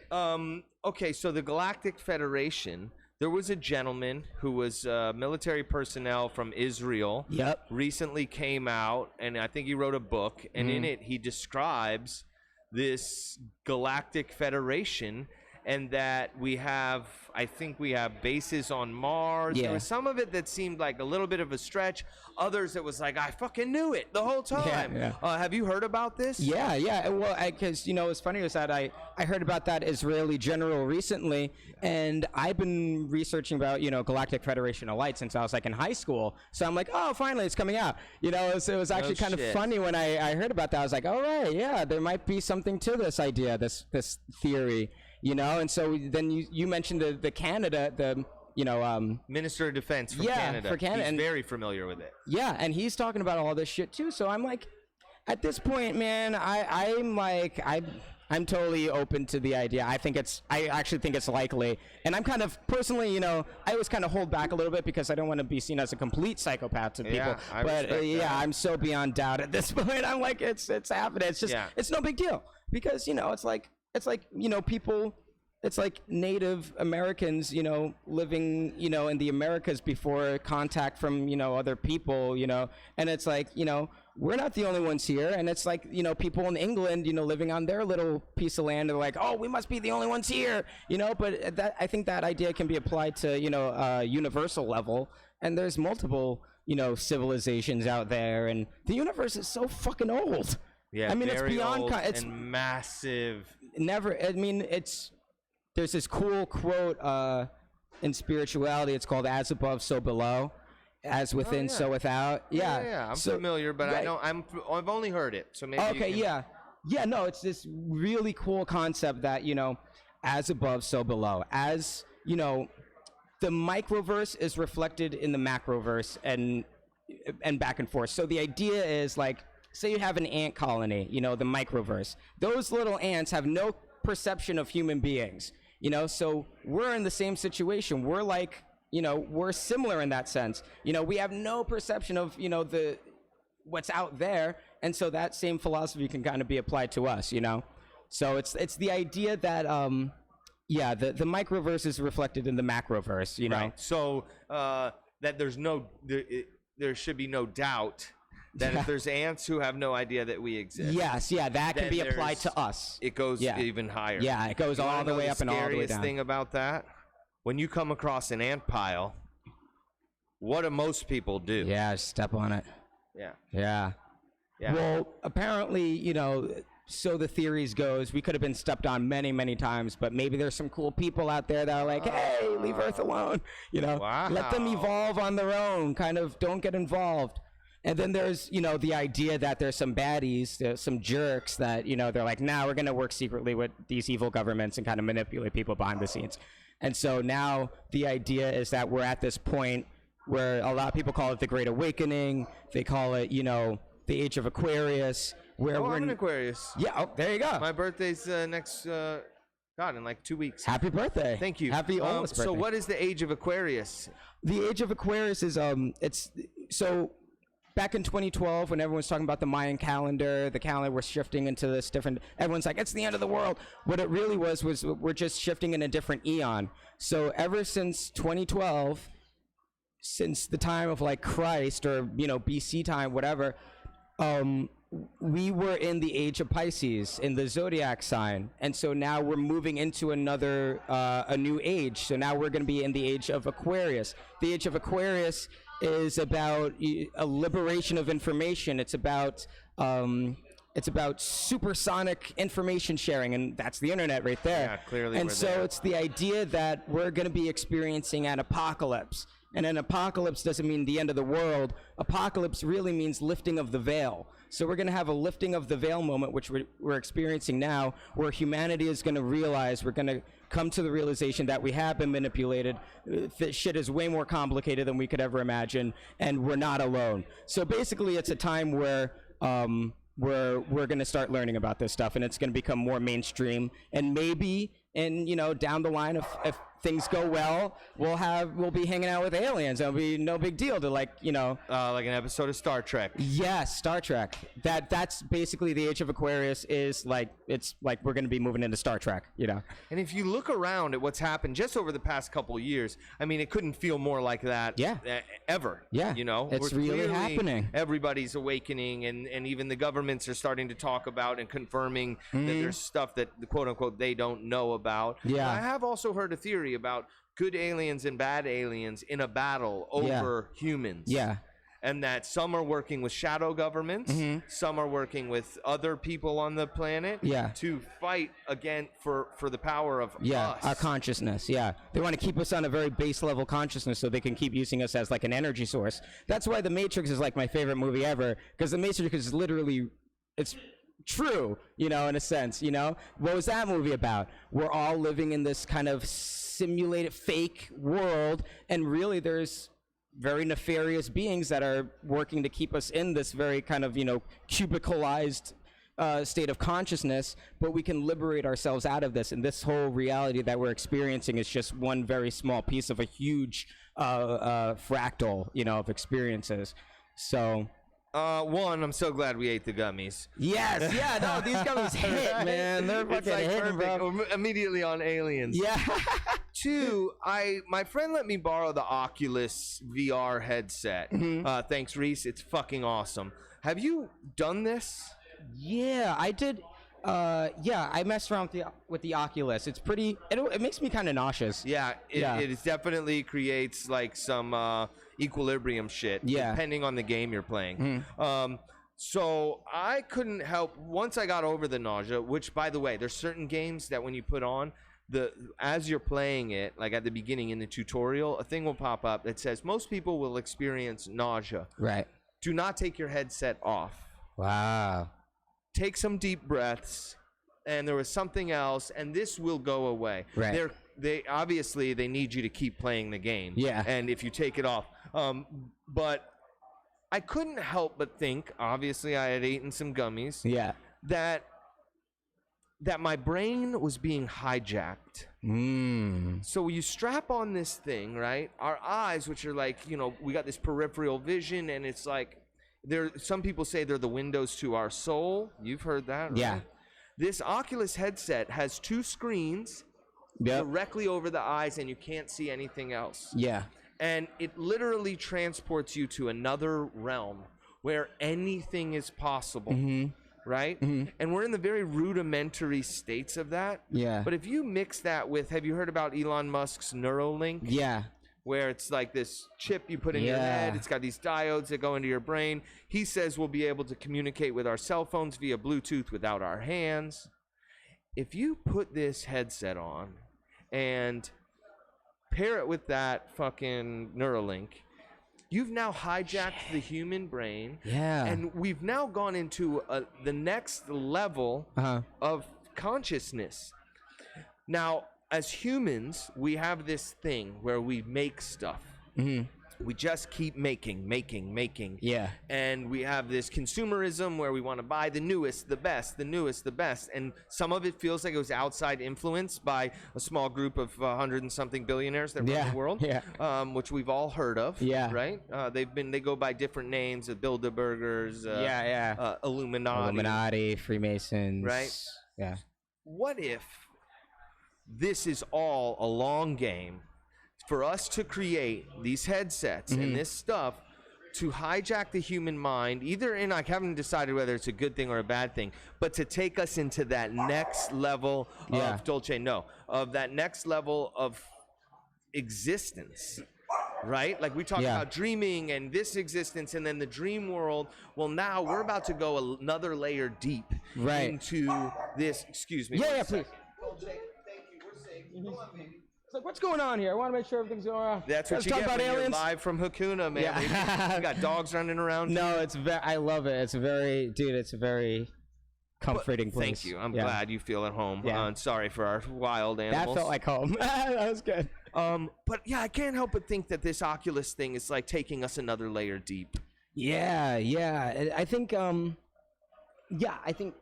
Okay, so the Galactic Federation, there was a gentleman who was military personnel from Israel. Yep. Recently came out, and I think he wrote a book, and in it he describes this Galactic Federation, and that I think we have bases on Mars. Yeah. There was some of it that seemed like a little bit of a stretch. Others, it was like, I fucking knew it the whole time. Yeah. Have you heard about this? Yeah. Well, because, what's funny is that I heard about that Israeli general recently, and I've been researching about, Galactic Federation of Light since I was like in high school. So I'm like, oh, finally it's coming out. So it was actually kind of funny when I heard about that. I was like, all right, yeah, there might be something to this idea, this theory. And so then you mentioned the Canada, Minister of Defense from Canada. For Canada. He's very familiar with it. Yeah, and he's talking about all this shit too. So I'm like, at this point, man, I'm totally open to the idea. I actually think it's likely. And I'm kind of personally, I always kind of hold back a little bit because I don't want to be seen as a complete psychopath to people. But I'm so beyond doubt at this point. I'm like, it's happening. It's just, it's no big deal because, it's like people, it's like Native Americans, living, in the Americas before contact from, other people, and it's like, we're not the only ones here. And it's like, people in England, living on their little piece of land, they're like, oh, we must be the only ones here, but I think that idea can be applied to, a universal level. And there's multiple, civilizations out there, and the universe is so fucking old. Yeah, I mean, very it's beyond, old it's and massive. There's this cool quote in spirituality. It's called "As above, so below, as within, so without." Yeah. I'm familiar, but right. I've only heard it, so maybe. Okay, yeah. No, it's this really cool concept that as above, so below. As the microverse is reflected in the macroverse, and back and forth. So the idea is like, say you have an ant colony, the microverse. Those little ants have no perception of human beings, so we're in the same situation. We're like, we're similar in that sense. We have no perception of, what's out there. And so that same philosophy can kind of be applied to us, So it's the idea that, the microverse is reflected in the macroverse, Right. So that there should be no doubt that if there's ants who have no idea that we exist. Yes, that can be applied to us. It goes even higher. Yeah, it goes all the way up and all the way down. The scariest thing about that, when you come across an ant pile, what do most people do? Yeah, step on it. Yeah. Well, apparently, so the theories goes, we could have been stepped on many, many times, but maybe there's some cool people out there that are like, hey, leave Earth alone. Wow. Let them evolve on their own. Kind of don't get involved. And then there's, the idea that there's some baddies, there's some jerks that, they're like, nah, we're going to work secretly with these evil governments and kind of manipulate people behind the scenes. And so now the idea is that we're at this point where a lot of people call it the Great Awakening. They call it, the Age of Aquarius. where we're I'm an Aquarius. Yeah, oh, there you go. My birthday's next, in like 2 weeks. Happy birthday. Thank you. Happy almost birthday. So what is the age of Aquarius? The age of Aquarius is, it's, so back in 2012, when everyone's talking about the Mayan calendar, the calendar was shifting into this different, everyone's like, it's the end of the world. What it really was we're just shifting in a different eon. So ever since 2012, since the time of like Christ or, BC time, whatever, we were in the age of Pisces, in the zodiac sign, and so now we're moving into a new age. So now we're going to be in the age of Aquarius. The age of Aquarius is about a liberation of information. It's about supersonic information sharing, and that's the internet right there. Yeah, clearly. And so it's the idea that we're going to be experiencing an apocalypse. And an apocalypse doesn't mean the end of the world. Apocalypse really means lifting of the veil. So we're going to have a lifting of the veil moment, which we're experiencing now, where humanity is going to realize, we're going to come to the realization that we have been manipulated. This shit is way more complicated than we could ever imagine, and we're not alone. So basically, it's a time where we're going to start learning about this stuff, and it's going to become more mainstream. And maybe, down the line, if things go well, we'll be hanging out with aliens. It'll be no big deal to like an episode of Star Trek. Yes, Star Trek. That's basically the age of Aquarius. Is like, it's like we're going to be moving into Star Trek. And if you look around at what's happened just over the past couple of years, I mean, it couldn't feel more like that. Yeah. Ever. Yeah. It's really happening. Everybody's awakening, and even the governments are starting to talk about and confirming that there's stuff that the quote unquote they don't know about. Yeah. I have also heard a theory about good aliens and bad aliens in a battle over humans. Yeah. And that some are working with shadow governments, some are working with other people on the planet to fight again for the power of us. Our consciousness. Yeah. They want to keep us on a very base level consciousness so they can keep using us as like an energy source. That's why The Matrix is like my favorite movie ever, because The Matrix is literally, it's true, in a sense. What was that movie about? We're all living in this kind of simulated fake world, and really there's very nefarious beings that are working to keep us in this very kind of cubicalized state of consciousness, but we can liberate ourselves out of this, and this whole reality that we're experiencing is just one very small piece of a huge fractal of experiences. So I'm so glad we ate the gummies. Yes, yeah, no, these gummies hit, man. They're fucking hitting, bro. Immediately on aliens. Yeah. 2, my friend let me borrow the Oculus VR headset. Thanks, Reese. It's fucking awesome. Have you done this? Yeah, I did. I messed around with the Oculus. It's pretty. It makes me kind of nauseous. Yeah, it definitely creates like some equilibrium shit, depending on the game you're playing. So I couldn't help once I got over the nausea. Which, by the way, there's certain games that when you put on as you're playing it, like at the beginning in the tutorial, a thing will pop up that says most people will experience nausea. Right. Do not take your headset off. Wow. Take some deep breaths, and there was something else, and this will go away. Right. They obviously they need you to keep playing the game. Yeah. And if you take it off, but I couldn't help but think. Obviously, I had eaten some gummies. Yeah. That my brain was being hijacked. So you strap on this thing, right? Our eyes, which are like, we got this peripheral vision, and it's like, some people say they're the windows to our soul. You've heard that, right? Yeah. This Oculus headset has 2 screens directly over the eyes, and you can't see anything else. Yeah. And it literally transports you to another realm where anything is possible. Right? And we're in the very rudimentary states of that. Yeah. But if you mix that with, have you heard about Elon Musk's Neuralink? Yeah. Where it's like this chip you put in your head. It's got these diodes that go into your brain. He says we'll be able to communicate with our cell phones via Bluetooth without our hands. If you put this headset on and pair it with that fucking Neuralink, you've now hijacked the human brain. Yeah. And we've now gone into the next level of consciousness. Now, as humans, we have this thing where we make stuff. we just keep making. Yeah. And we have this consumerism where we want to buy the newest, the best. And some of it feels like it was outside influence by a small group of 100 and something billionaires that run the world, which we've all heard of, right? They go by different names, the Bilderbergers, Illuminati, Freemasons. Right? Yeah. What if this is all a long game for us to create these headsets and this stuff to hijack the human mind, either in, I haven't decided whether it's a good thing or a bad thing, but to take us into that next level of of that next level of existence, right? Like we talk about dreaming and this existence and then the dream world. Well, now we're about to go another layer deep into this. Excuse me. Yeah, please. Dolce, thank you. We're safe. Come on, baby. It's like, what's going on here? I want to make sure everything's going on. That's what you get when you're live from Hakuna, man. Yeah. You got dogs running around. No, I love it. It's a very comforting place. Thank you. I'm glad you feel at home. Yeah. And sorry for our wild animals. That felt like home. That was good. But yeah, I can't help but think that this Oculus thing is like taking us another layer deep. Yeah. I think, I think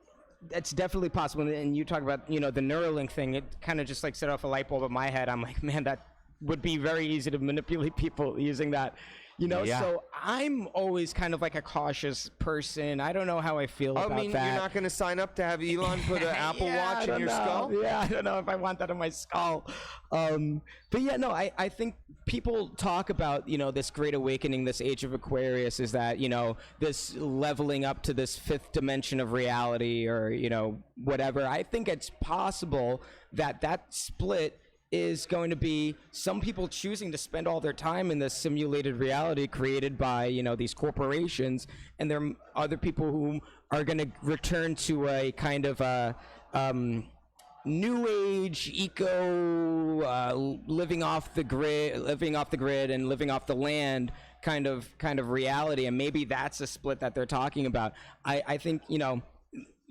that's definitely possible. And you talk about, the Neuralink thing. It kind of just like set off a light bulb in my head. I'm like, man, that would be very easy to manipulate people using that. So I'm always kind of like a cautious person. I don't know how I feel about that. You're not going to sign up to have Elon put an Apple Watch in your skull? Yeah, I don't know if I want that in my skull. But yeah, no, I think people talk about, this great awakening, this age of Aquarius is that, this leveling up to this fifth dimension of reality or, whatever. I think it's possible that split is going to be some people choosing to spend all their time in this simulated reality created by, these corporations, and there are other people who are going to return to a kind of new age living off the grid and living off the land kind of reality, and maybe that's a split that they're talking about. I think,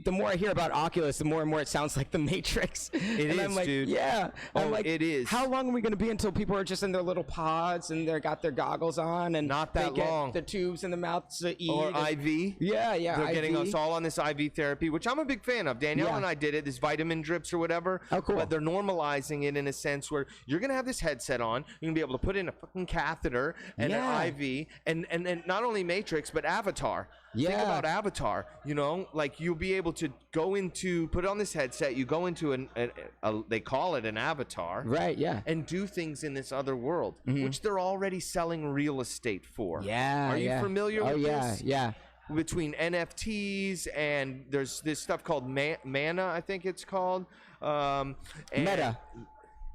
the more I hear about Oculus, the more and more it sounds like the Matrix. It is, I'm like, dude. Yeah. I'm like, it is. How long are we going to be until people are just in their little pods and they got their goggles on and not that long? The tubes in the mouth to eat. Or IV. Yeah. They're IV. getting us all on this IV therapy, which I'm a big fan of. Danielle and I did it, this vitamin drips or whatever. Oh, cool. But they're normalizing it in a sense where you're going to have this headset on. You're going to be able to put in a fucking catheter and an IV and not only Matrix, but Avatar. Yeah. Think about Avatar, like you'll be able to put on this headset, you go into they call it an avatar. Right, yeah. And do things in this other world, which they're already selling real estate for. Yeah. Are you familiar with this? Yeah. Between NFTs and there's this stuff called Mana, I think it's called.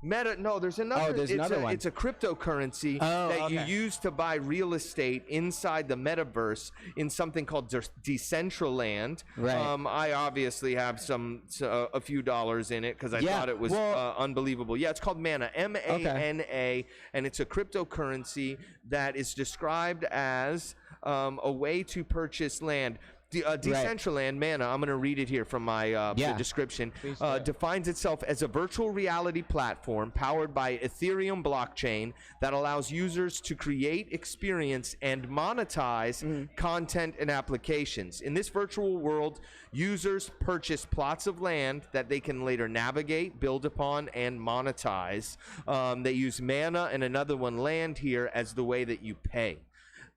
Meta, no, there's another. There's another one. It's a cryptocurrency that you use to buy real estate inside the metaverse in something called Decentraland. Right. I obviously have a few dollars in it because I thought it was unbelievable. Yeah, it's called Mana, MANA, and it's a cryptocurrency that is described as a way to purchase land. Decentraland, Mana, I'm going to read it here from my the description, defines itself as a virtual reality platform powered by Ethereum blockchain that allows users to create, experience, and monetize content and applications. In this virtual world, users purchase plots of land that they can later navigate, build upon, and monetize. They use Mana and another one, Land, here as the way that you pay.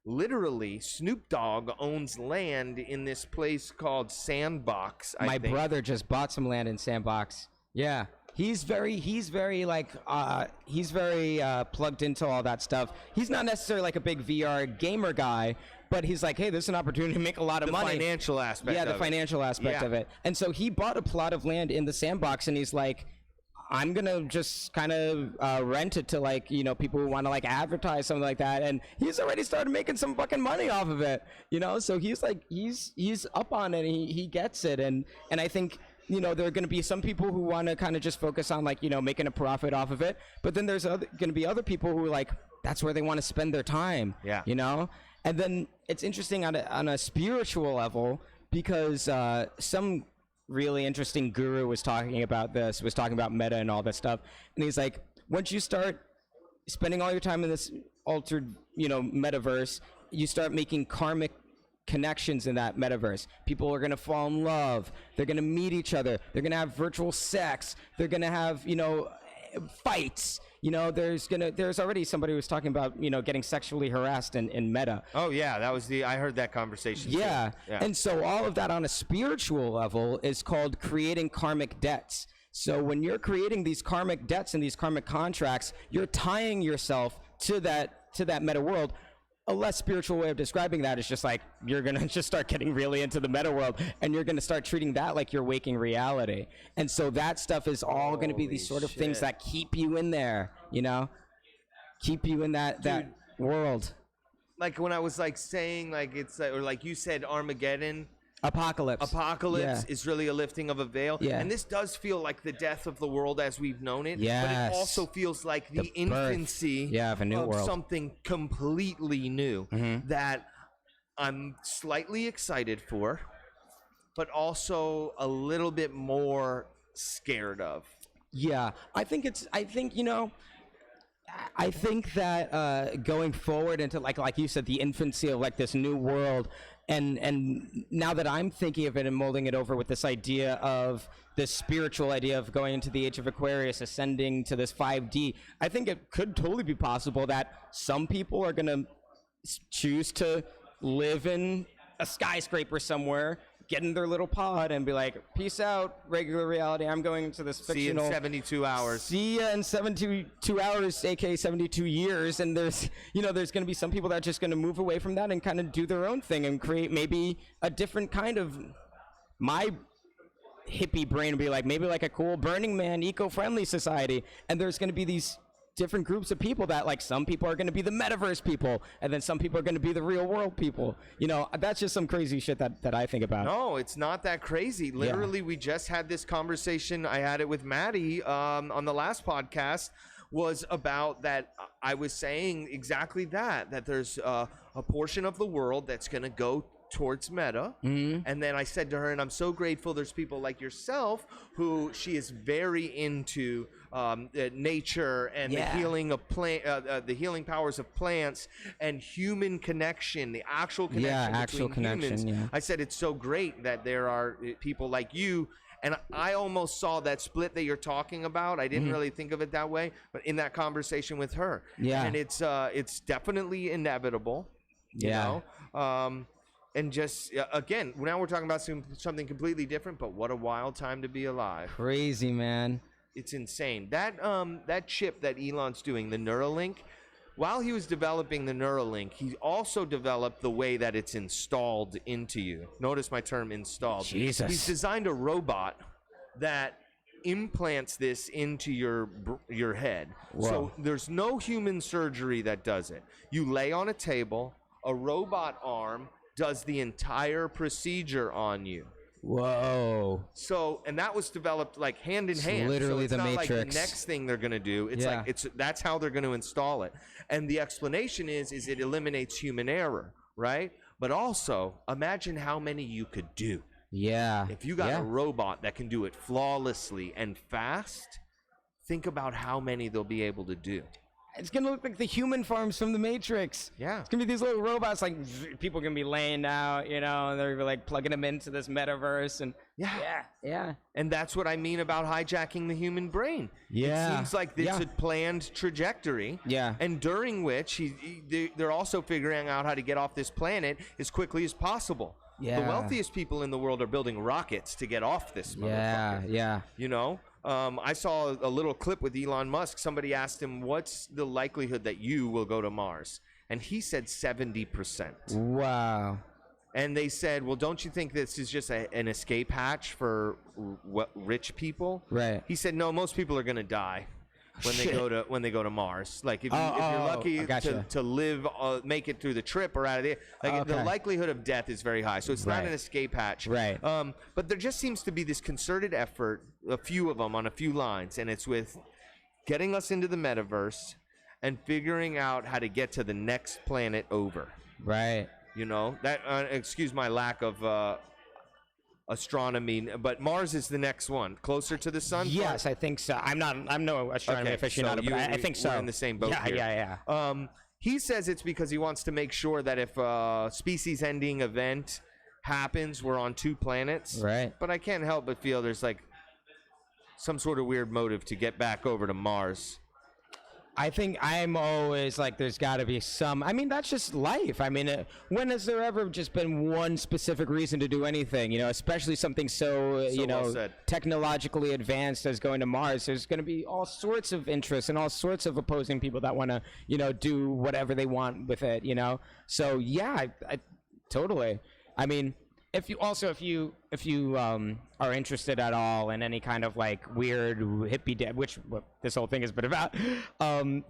Literally, Snoop Dogg owns land in this place called Sandbox. My brother just bought some land in Sandbox. Yeah, he's very plugged into all that stuff. He's not necessarily like a big VR gamer guy, but he's like, hey, this is an opportunity to make a lot of money. The financial aspect. Yeah, the financial aspect of it. And so he bought a plot of land in the Sandbox, and he's like, I'm going to just kind of rent it to people who want to advertise something like that. And he's already started making some fucking money off of it, So he's like, he's up on it. And he gets it. And I think, there are going to be some people who want to kind of just focus on making a profit off of it. But then there's going to be other people who that's where they want to spend their time. Yeah. And then it's interesting on a spiritual level because some really interesting guru was talking about Meta and all that stuff, and he's like, once you start spending all your time in this altered, metaverse, you start making karmic connections in that metaverse. People are going to fall in love. They're going to meet each other. They're going to have virtual sex. They're going to have, fights. There's already somebody who was talking about, getting sexually harassed in Meta. Oh yeah, I heard that conversation. Yeah. And so all of that on a spiritual level is called creating karmic debts. So when you're creating these karmic debts and these karmic contracts, you're tying yourself to that meta world. A less spiritual way of describing that is just like you're going to just start getting really into the meta world, and you're going to start treating that like your waking reality. And so that stuff is all going to be these sort of things that keep you in there, keep you in that world. Like when I was like saying like it's or like you said Armageddon. Apocalypse is really a lifting of a veil. Yeah. And this does feel like the death of the world as we've known it. Yes. But it also feels like the infancy of a new world. Something completely new that I'm slightly excited for, but also a little bit more scared of. Yeah. I think that going forward into like you said, the infancy of like this new world, and now that I'm thinking of it and molding it over with this idea of this spiritual idea of going into the age of Aquarius, ascending to this 5D, I think it could totally be possible that some people are going to choose to live in a skyscraper somewhere, get in their little pod and be like, peace out, regular reality. I'm going into this fictional... See you in 72 hours. See you in 72 hours, aka 72 years. And there's going to be some people that are just going to move away from that and kind of do their own thing and create maybe a different kind of... My hippie brain would be like, maybe like a cool Burning Man, eco-friendly society. And there's going to be these different groups of people that, like, some people are going to be the metaverse people, and then some people are going to be the real world people. That's just some crazy shit that I think about. No, it's not that crazy. Literally, we just had this conversation. I had it with Maddie on the last podcast, was about that. I was saying exactly that there's a portion of the world that's going to go towards meta. And then I said to her, and I'm so grateful there's people like yourself who she is very into nature and the healing of the healing powers of plants and human connection, the actual connection between humans. I said it's so great that there are people like you. And I almost saw that split that you're talking about. I didn't really think of it that way, but in that conversation with her. And it's definitely inevitable. You know? And just, again, now we're talking about something completely different, but what a wild time to be alive. Crazy, man. It's insane. That chip that Elon's doing, the Neuralink, while he was developing the Neuralink, he also developed the way that it's installed into you. Notice my term, installed. Jesus. He's designed a robot that implants this into your head. Whoa. So there's no human surgery that does it. You lay on a table, a robot arm does the entire procedure on you. Whoa. So, and that was developed like hand in hand. Literally so it's the not Matrix. Like the next thing they're going to do. It's like that's how they're going to install it. And the explanation is it eliminates human error, right? But also, imagine how many you could do. Yeah. If you got a robot that can do it flawlessly and fast, think about how many they'll be able to do. It's going to look like the human farms from the Matrix. Yeah. It's going to be these little robots, like, people going to be laying out, and they're like plugging them into this metaverse. And yeah. And that's what I mean about hijacking the human brain. Yeah. It seems like it's a planned trajectory. Yeah. And during which they're also figuring out how to get off this planet as quickly as possible. Yeah. The wealthiest people in the world are building rockets to get off this motherfucker. Yeah. I saw a little clip with Elon Musk. Somebody asked him, what's the likelihood that you will go to Mars? And he said 70%. Wow. And they said, well, don't you think this is just an escape hatch for rich people? Right. He said, no, most people are going to die when they go to Mars. Like if you're lucky to live, make it through the trip or out of there, the likelihood of death is very high. So it's not an escape hatch. Right. But there just seems to be this concerted effort, a few of them on a few lines, and it's with getting us into the metaverse and figuring out how to get to the next planet over. Right. That excuse my lack of astronomy, but Mars is the next one, closer to the sun. Yes, I think so. I'm no astronomy aficionado, but I think so. We're in the same boat. Yeah. He says it's because he wants to make sure that if a species-ending event happens, we're on 2 planets. Right. But I can't help but feel there's like some sort of weird motive to get back over to Mars. I think I'm always like, there's got to be some. I mean, that's just life. I mean, when has there ever just been one specific reason to do anything? You know, especially something so well technologically advanced as going to Mars. There's going to be all sorts of interests and all sorts of opposing people that want to, do whatever they want with it. So yeah, I totally. I mean, if you are interested at all in any kind of like weird hippie which this whole thing has been about,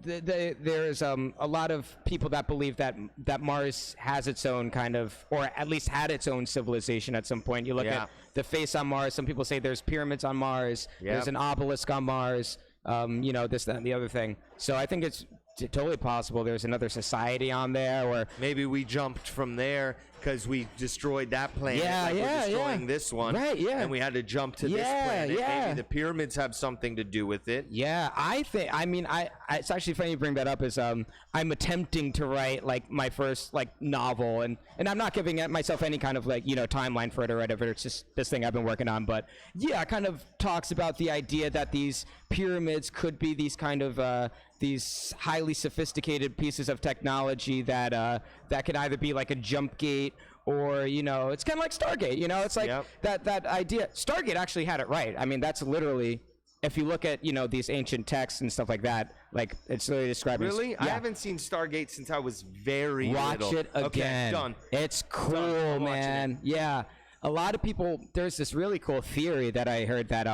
there's a lot of people that believe that Mars has its own kind of, or at least had its own civilization at some point. You look at the face on Mars. Some people say there's pyramids on Mars. There's an obelisk on Mars. This, that, and the other thing. So I think it's totally possible there's another society on there, or maybe we jumped from there because we destroyed that planet, we're destroying this one, right? Yeah, and we had to jump to this planet. Maybe the pyramids have something to do with it. Yeah, I think. I mean, it's actually funny you bring that up. Is I'm attempting to write like my first like novel, and I'm not giving myself any kind of like timeline for it or whatever. It's just this thing I've been working on. But yeah, it kind of talks about the idea that these pyramids could be these kind of these highly sophisticated pieces of technology that could either be like a jump gate, or it's kind of like Stargate. It's like that idea. Stargate actually had it right. I mean, that's literally, if you look at these ancient texts and stuff like that, like it's literally described. Really? I haven't seen Stargate since I was very little. Watch it again. Okay, done. It's cool, man. Yeah, a lot of people. There's this really cool theory that I heard that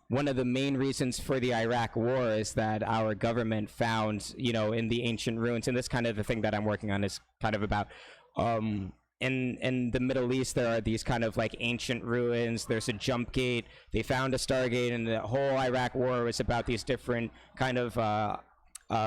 one of the main reasons for the Iraq war is that our government found, in the ancient ruins, and this kind of the thing that I'm working on is kind of about, in the Middle East, there are these kind of like ancient ruins. There's a jump gate. They found a Stargate, and the whole Iraq war was about these different kind of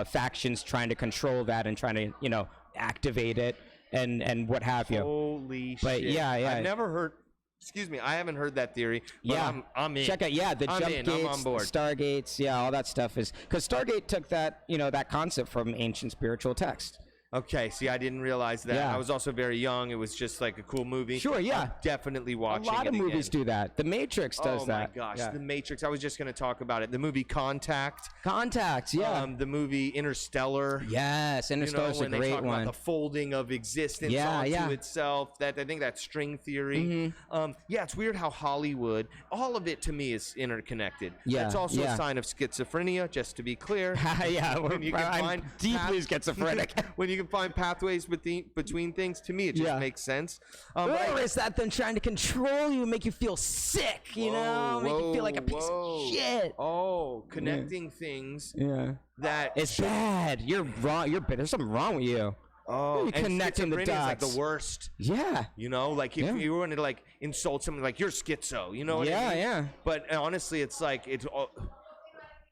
factions trying to control that and trying to, activate it and what have you. Holy but shit. Yeah. I've never heard. Excuse me, I haven't heard that theory. But I'm in. Check out, the jump gates, I'm on board. Stargates, all that stuff is because Stargate took that, that concept from ancient spiritual text. Okay, see, I didn't realize that. Yeah. I was also very young. It was just like a cool movie. Sure, yeah. I'm definitely watching it. A lot of movies do that. The Matrix does that. Oh my gosh, The Matrix. I was just going to talk about it. The movie Contact. Yeah. The movie Interstellar. Yes, Interstellar's a great one. When they talk about the folding of existence onto itself. I think that string theory. Mm-hmm. It's weird how Hollywood, all of it to me is interconnected. Yeah. It's also a sign of schizophrenia, just to be clear. I'm deeply schizophrenic. When you can find pathways between things, to me it just makes sense. Or is that them trying to control you, make you feel sick, make you feel like a piece of shit? Oh, connecting things. Yeah. That it's bad. You're wrong. There's something wrong with you. Oh, you're connecting the dots. Is like the worst. Yeah. Like if you want to like insult someone, like you're schizo. You know what I mean? Yeah. But honestly, it's like it's.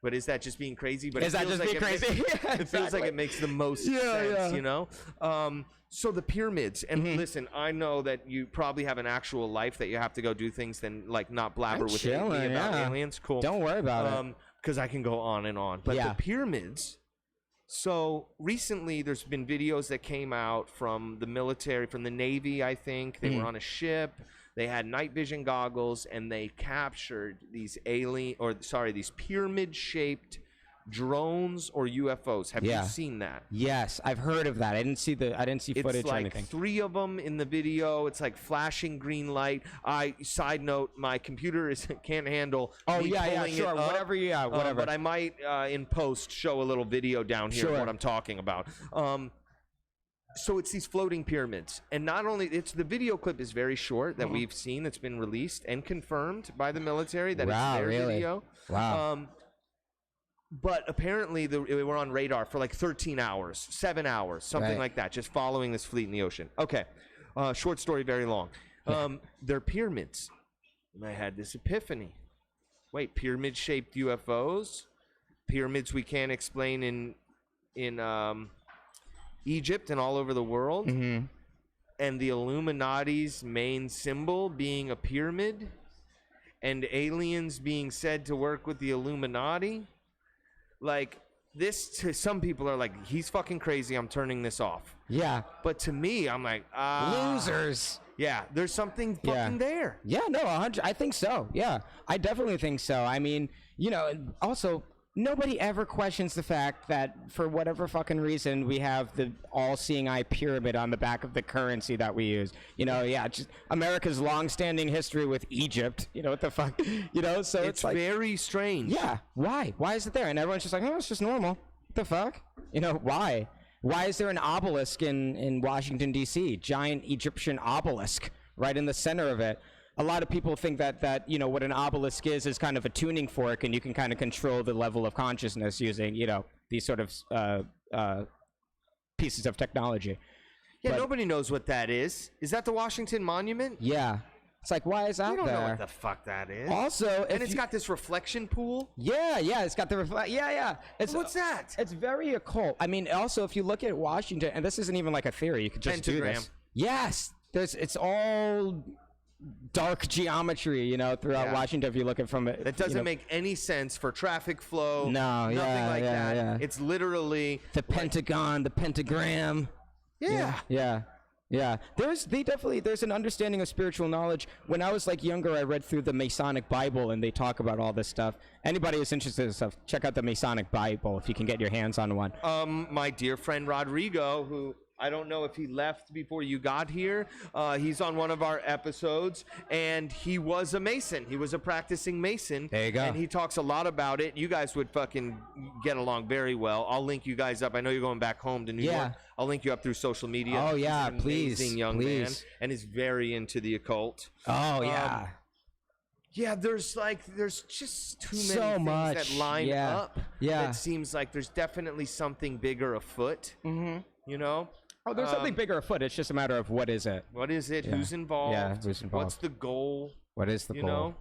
But is that just being crazy? But is that just being crazy? It feels like it makes the most sense, So the pyramids, and listen, I know that you probably have an actual life that you have to go do things, then like not blabber with me about aliens. Cool. Don't worry about it. Because I can go on and on. But the pyramids. So recently, there's been videos that came out from the military, from the Navy. I think they were on a ship. They had night vision goggles, and they captured these these pyramid-shaped drones or UFOs. Have you seen that? Yes, I've heard of that. I didn't see footage or anything. It's like 3 of them in the video. It's like flashing green light. Side note, my computer can't handle. Oh yeah, sure. Whatever. But I might in post show a little video down here of what I'm talking about. So it's these floating pyramids, and not only the video clip is very short that we've seen that's been released and confirmed by the military that it's their video. Wow. But apparently they were on radar for like 13 hours, 7 hours, something like that, just following this fleet in the ocean. Okay, short story, very long. They're pyramids, and I had this epiphany. Wait, pyramid-shaped UFOs, pyramids we can't explain in Egypt and all over the world, and the Illuminati's main symbol being a pyramid, and aliens being said to work with the Illuminati. Like, this to some people are like, he's fucking crazy, I'm turning this off. Yeah. But to me, I'm like, losers. Yeah, there's something fucking there. Yeah, no, 100. I think so. Yeah, I definitely think so. I mean, you know, also, nobody ever questions the fact that for whatever fucking reason, we have the all-seeing eye pyramid on the back of the currency that we use. You know, just America's long-standing history with Egypt. You know, what the fuck? You know, so it's like very strange. Yeah, why? Why is it there? And everyone's just like, oh, it's just normal. What the fuck? You know, why? Why is there an obelisk in Washington, D.C.? Giant Egyptian obelisk right in the center of it. A lot of people think that you know, what an obelisk is kind of a tuning fork, and you can kind of control the level of consciousness using, you know, these sort of pieces of technology. Yeah, but nobody knows what that is. Is that the Washington Monument? Yeah. It's like, why is that there? You don't know what the fuck that is. Also, and it's got this reflection pool. Yeah, it's got the Yeah. What's that? It's very occult. I mean, also, if you look at Washington, and this isn't even like a theory, you could just do this. Yes, it's all dark geometry, you know, throughout Washington. If you look at from it, that doesn't make any sense for traffic flow. No, nothing like that. Yeah. It's literally the Pentagon, the pentagram. Yeah. There's an understanding of spiritual knowledge. When I was like younger, I read through the Masonic Bible, and they talk about all this stuff. Anybody who's interested in this stuff, check out the Masonic Bible if you can get your hands on one. My dear friend Rodrigo, who I don't know if he left before you got here. He's on one of our episodes, and he was a Mason. He was a practicing Mason. There you go. And he talks a lot about it. You guys would fucking get along very well. I'll link you guys up. I know you're going back home to New York. I'll link you up through social media. Oh, yeah, He's an amazing young man, and is very into the occult. Oh, yeah. Yeah, there's just too many so things much that line up. Yeah. It seems like there's definitely something bigger afoot. Mm-hmm. You know? Oh, there's something bigger afoot. It's just a matter of what is it? What is it? Who's involved? Yeah, who's involved? What's the goal? What is the goal? You know?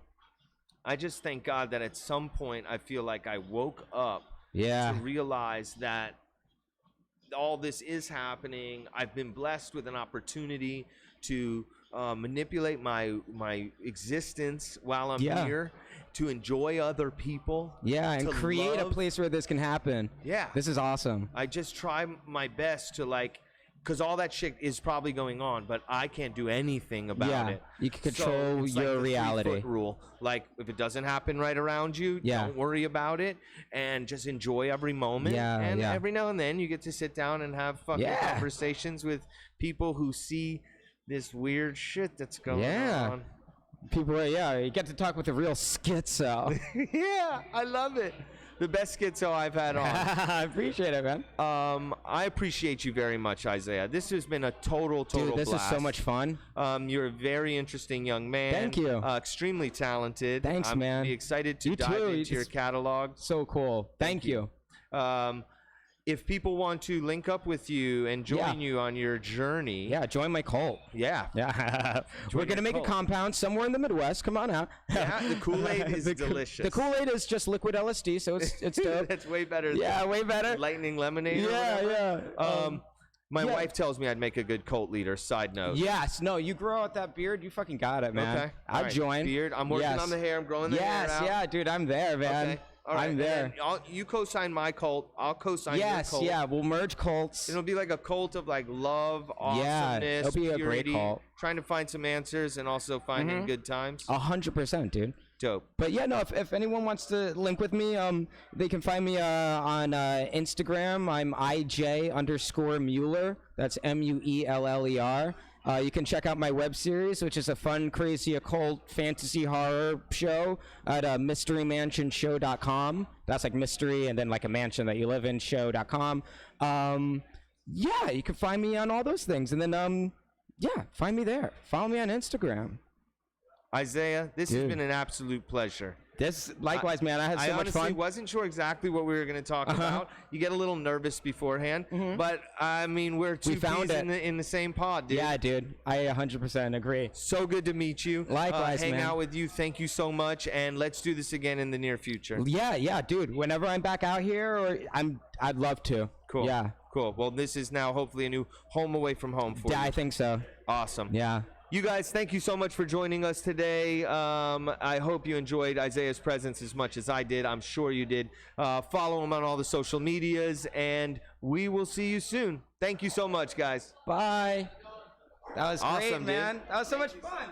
I just thank God that at some point I feel like I woke up to realize that all this is happening. I've been blessed with an opportunity to manipulate my existence while I'm here, to enjoy other people. Yeah, and create a place where this can happen. Yeah. This is awesome. I just try my best to because all that shit is probably going on, but I can't do anything about it. You can control your reality. 3-foot rule. Like, if it doesn't happen right around you, don't worry about it, and just enjoy every moment. And every now and then you get to sit down and have fucking conversations with people who see this weird shit that's going on. People, you get to talk with a real schizo. Yeah, I love it. The best schizo I've had on. I appreciate it, man. I appreciate you very much, Isaiah. This has been a total Dude, this blast. is so much fun. You're a very interesting young man. Thank you. Extremely talented. Thanks, man. I'm excited to dive into your catalog. So cool. Thank you. If people want to link up with you and join you on your journey. Yeah, join my cult. Yeah. We're going to make a compound somewhere in the Midwest. Come on out. Yeah, the Kool-Aid is delicious. The Kool-Aid is just liquid LSD, so it's dope. That's way better way better. Lightning lemonade My wife tells me I'd make a good cult leader. Side note. Yes. No, you grow out that beard. You fucking got it, man. Okay. I'll join. Beard. I'm working on the hair. I'm growing the hair out. Yeah, dude. I'm there, man. Okay. All right, I'm there. You co-sign my cult. I'll co-sign your cult. Yeah, we'll merge cults. It'll be like a cult of like love, awesomeness, it'll be purity, a great cult. Trying to find some answers and also finding good times. 100%, dude. Dope. But yeah, no, if anyone wants to link with me, they can find me on Instagram. I'm IJ_Mueller. That's Mueller. You can check out my web series, which is a fun, crazy, occult, fantasy horror show at mysterymansionshow.com. That's like mystery and then like a mansion that you live in show.com. Yeah, you can find me on all those things. And then, find me there. Follow me on Instagram. Isaiah, this has been an absolute pleasure. Likewise, man. I had so much fun. I honestly wasn't sure exactly what we were going to talk about. You get a little nervous beforehand, but I mean, we're two peas in the same pod, dude. Yeah, dude. I 100% agree. So good to meet you. Likewise, man. Hang out with you. Thank you so much, and let's do this again in the near future. Yeah, dude. Whenever I'm back out here, I'd love to. Cool. Yeah. Cool. Well, this is now hopefully a new home away from home for you. Yeah, I think so. Awesome. Yeah. You guys, thank you so much for joining us today. I hope you enjoyed Isaiah's presence as much as I did. I'm sure you did. Follow him on all the social medias, and we will see you soon. Thank you so much, guys. Bye. That was awesome, great, man. Dude. That was so much fun.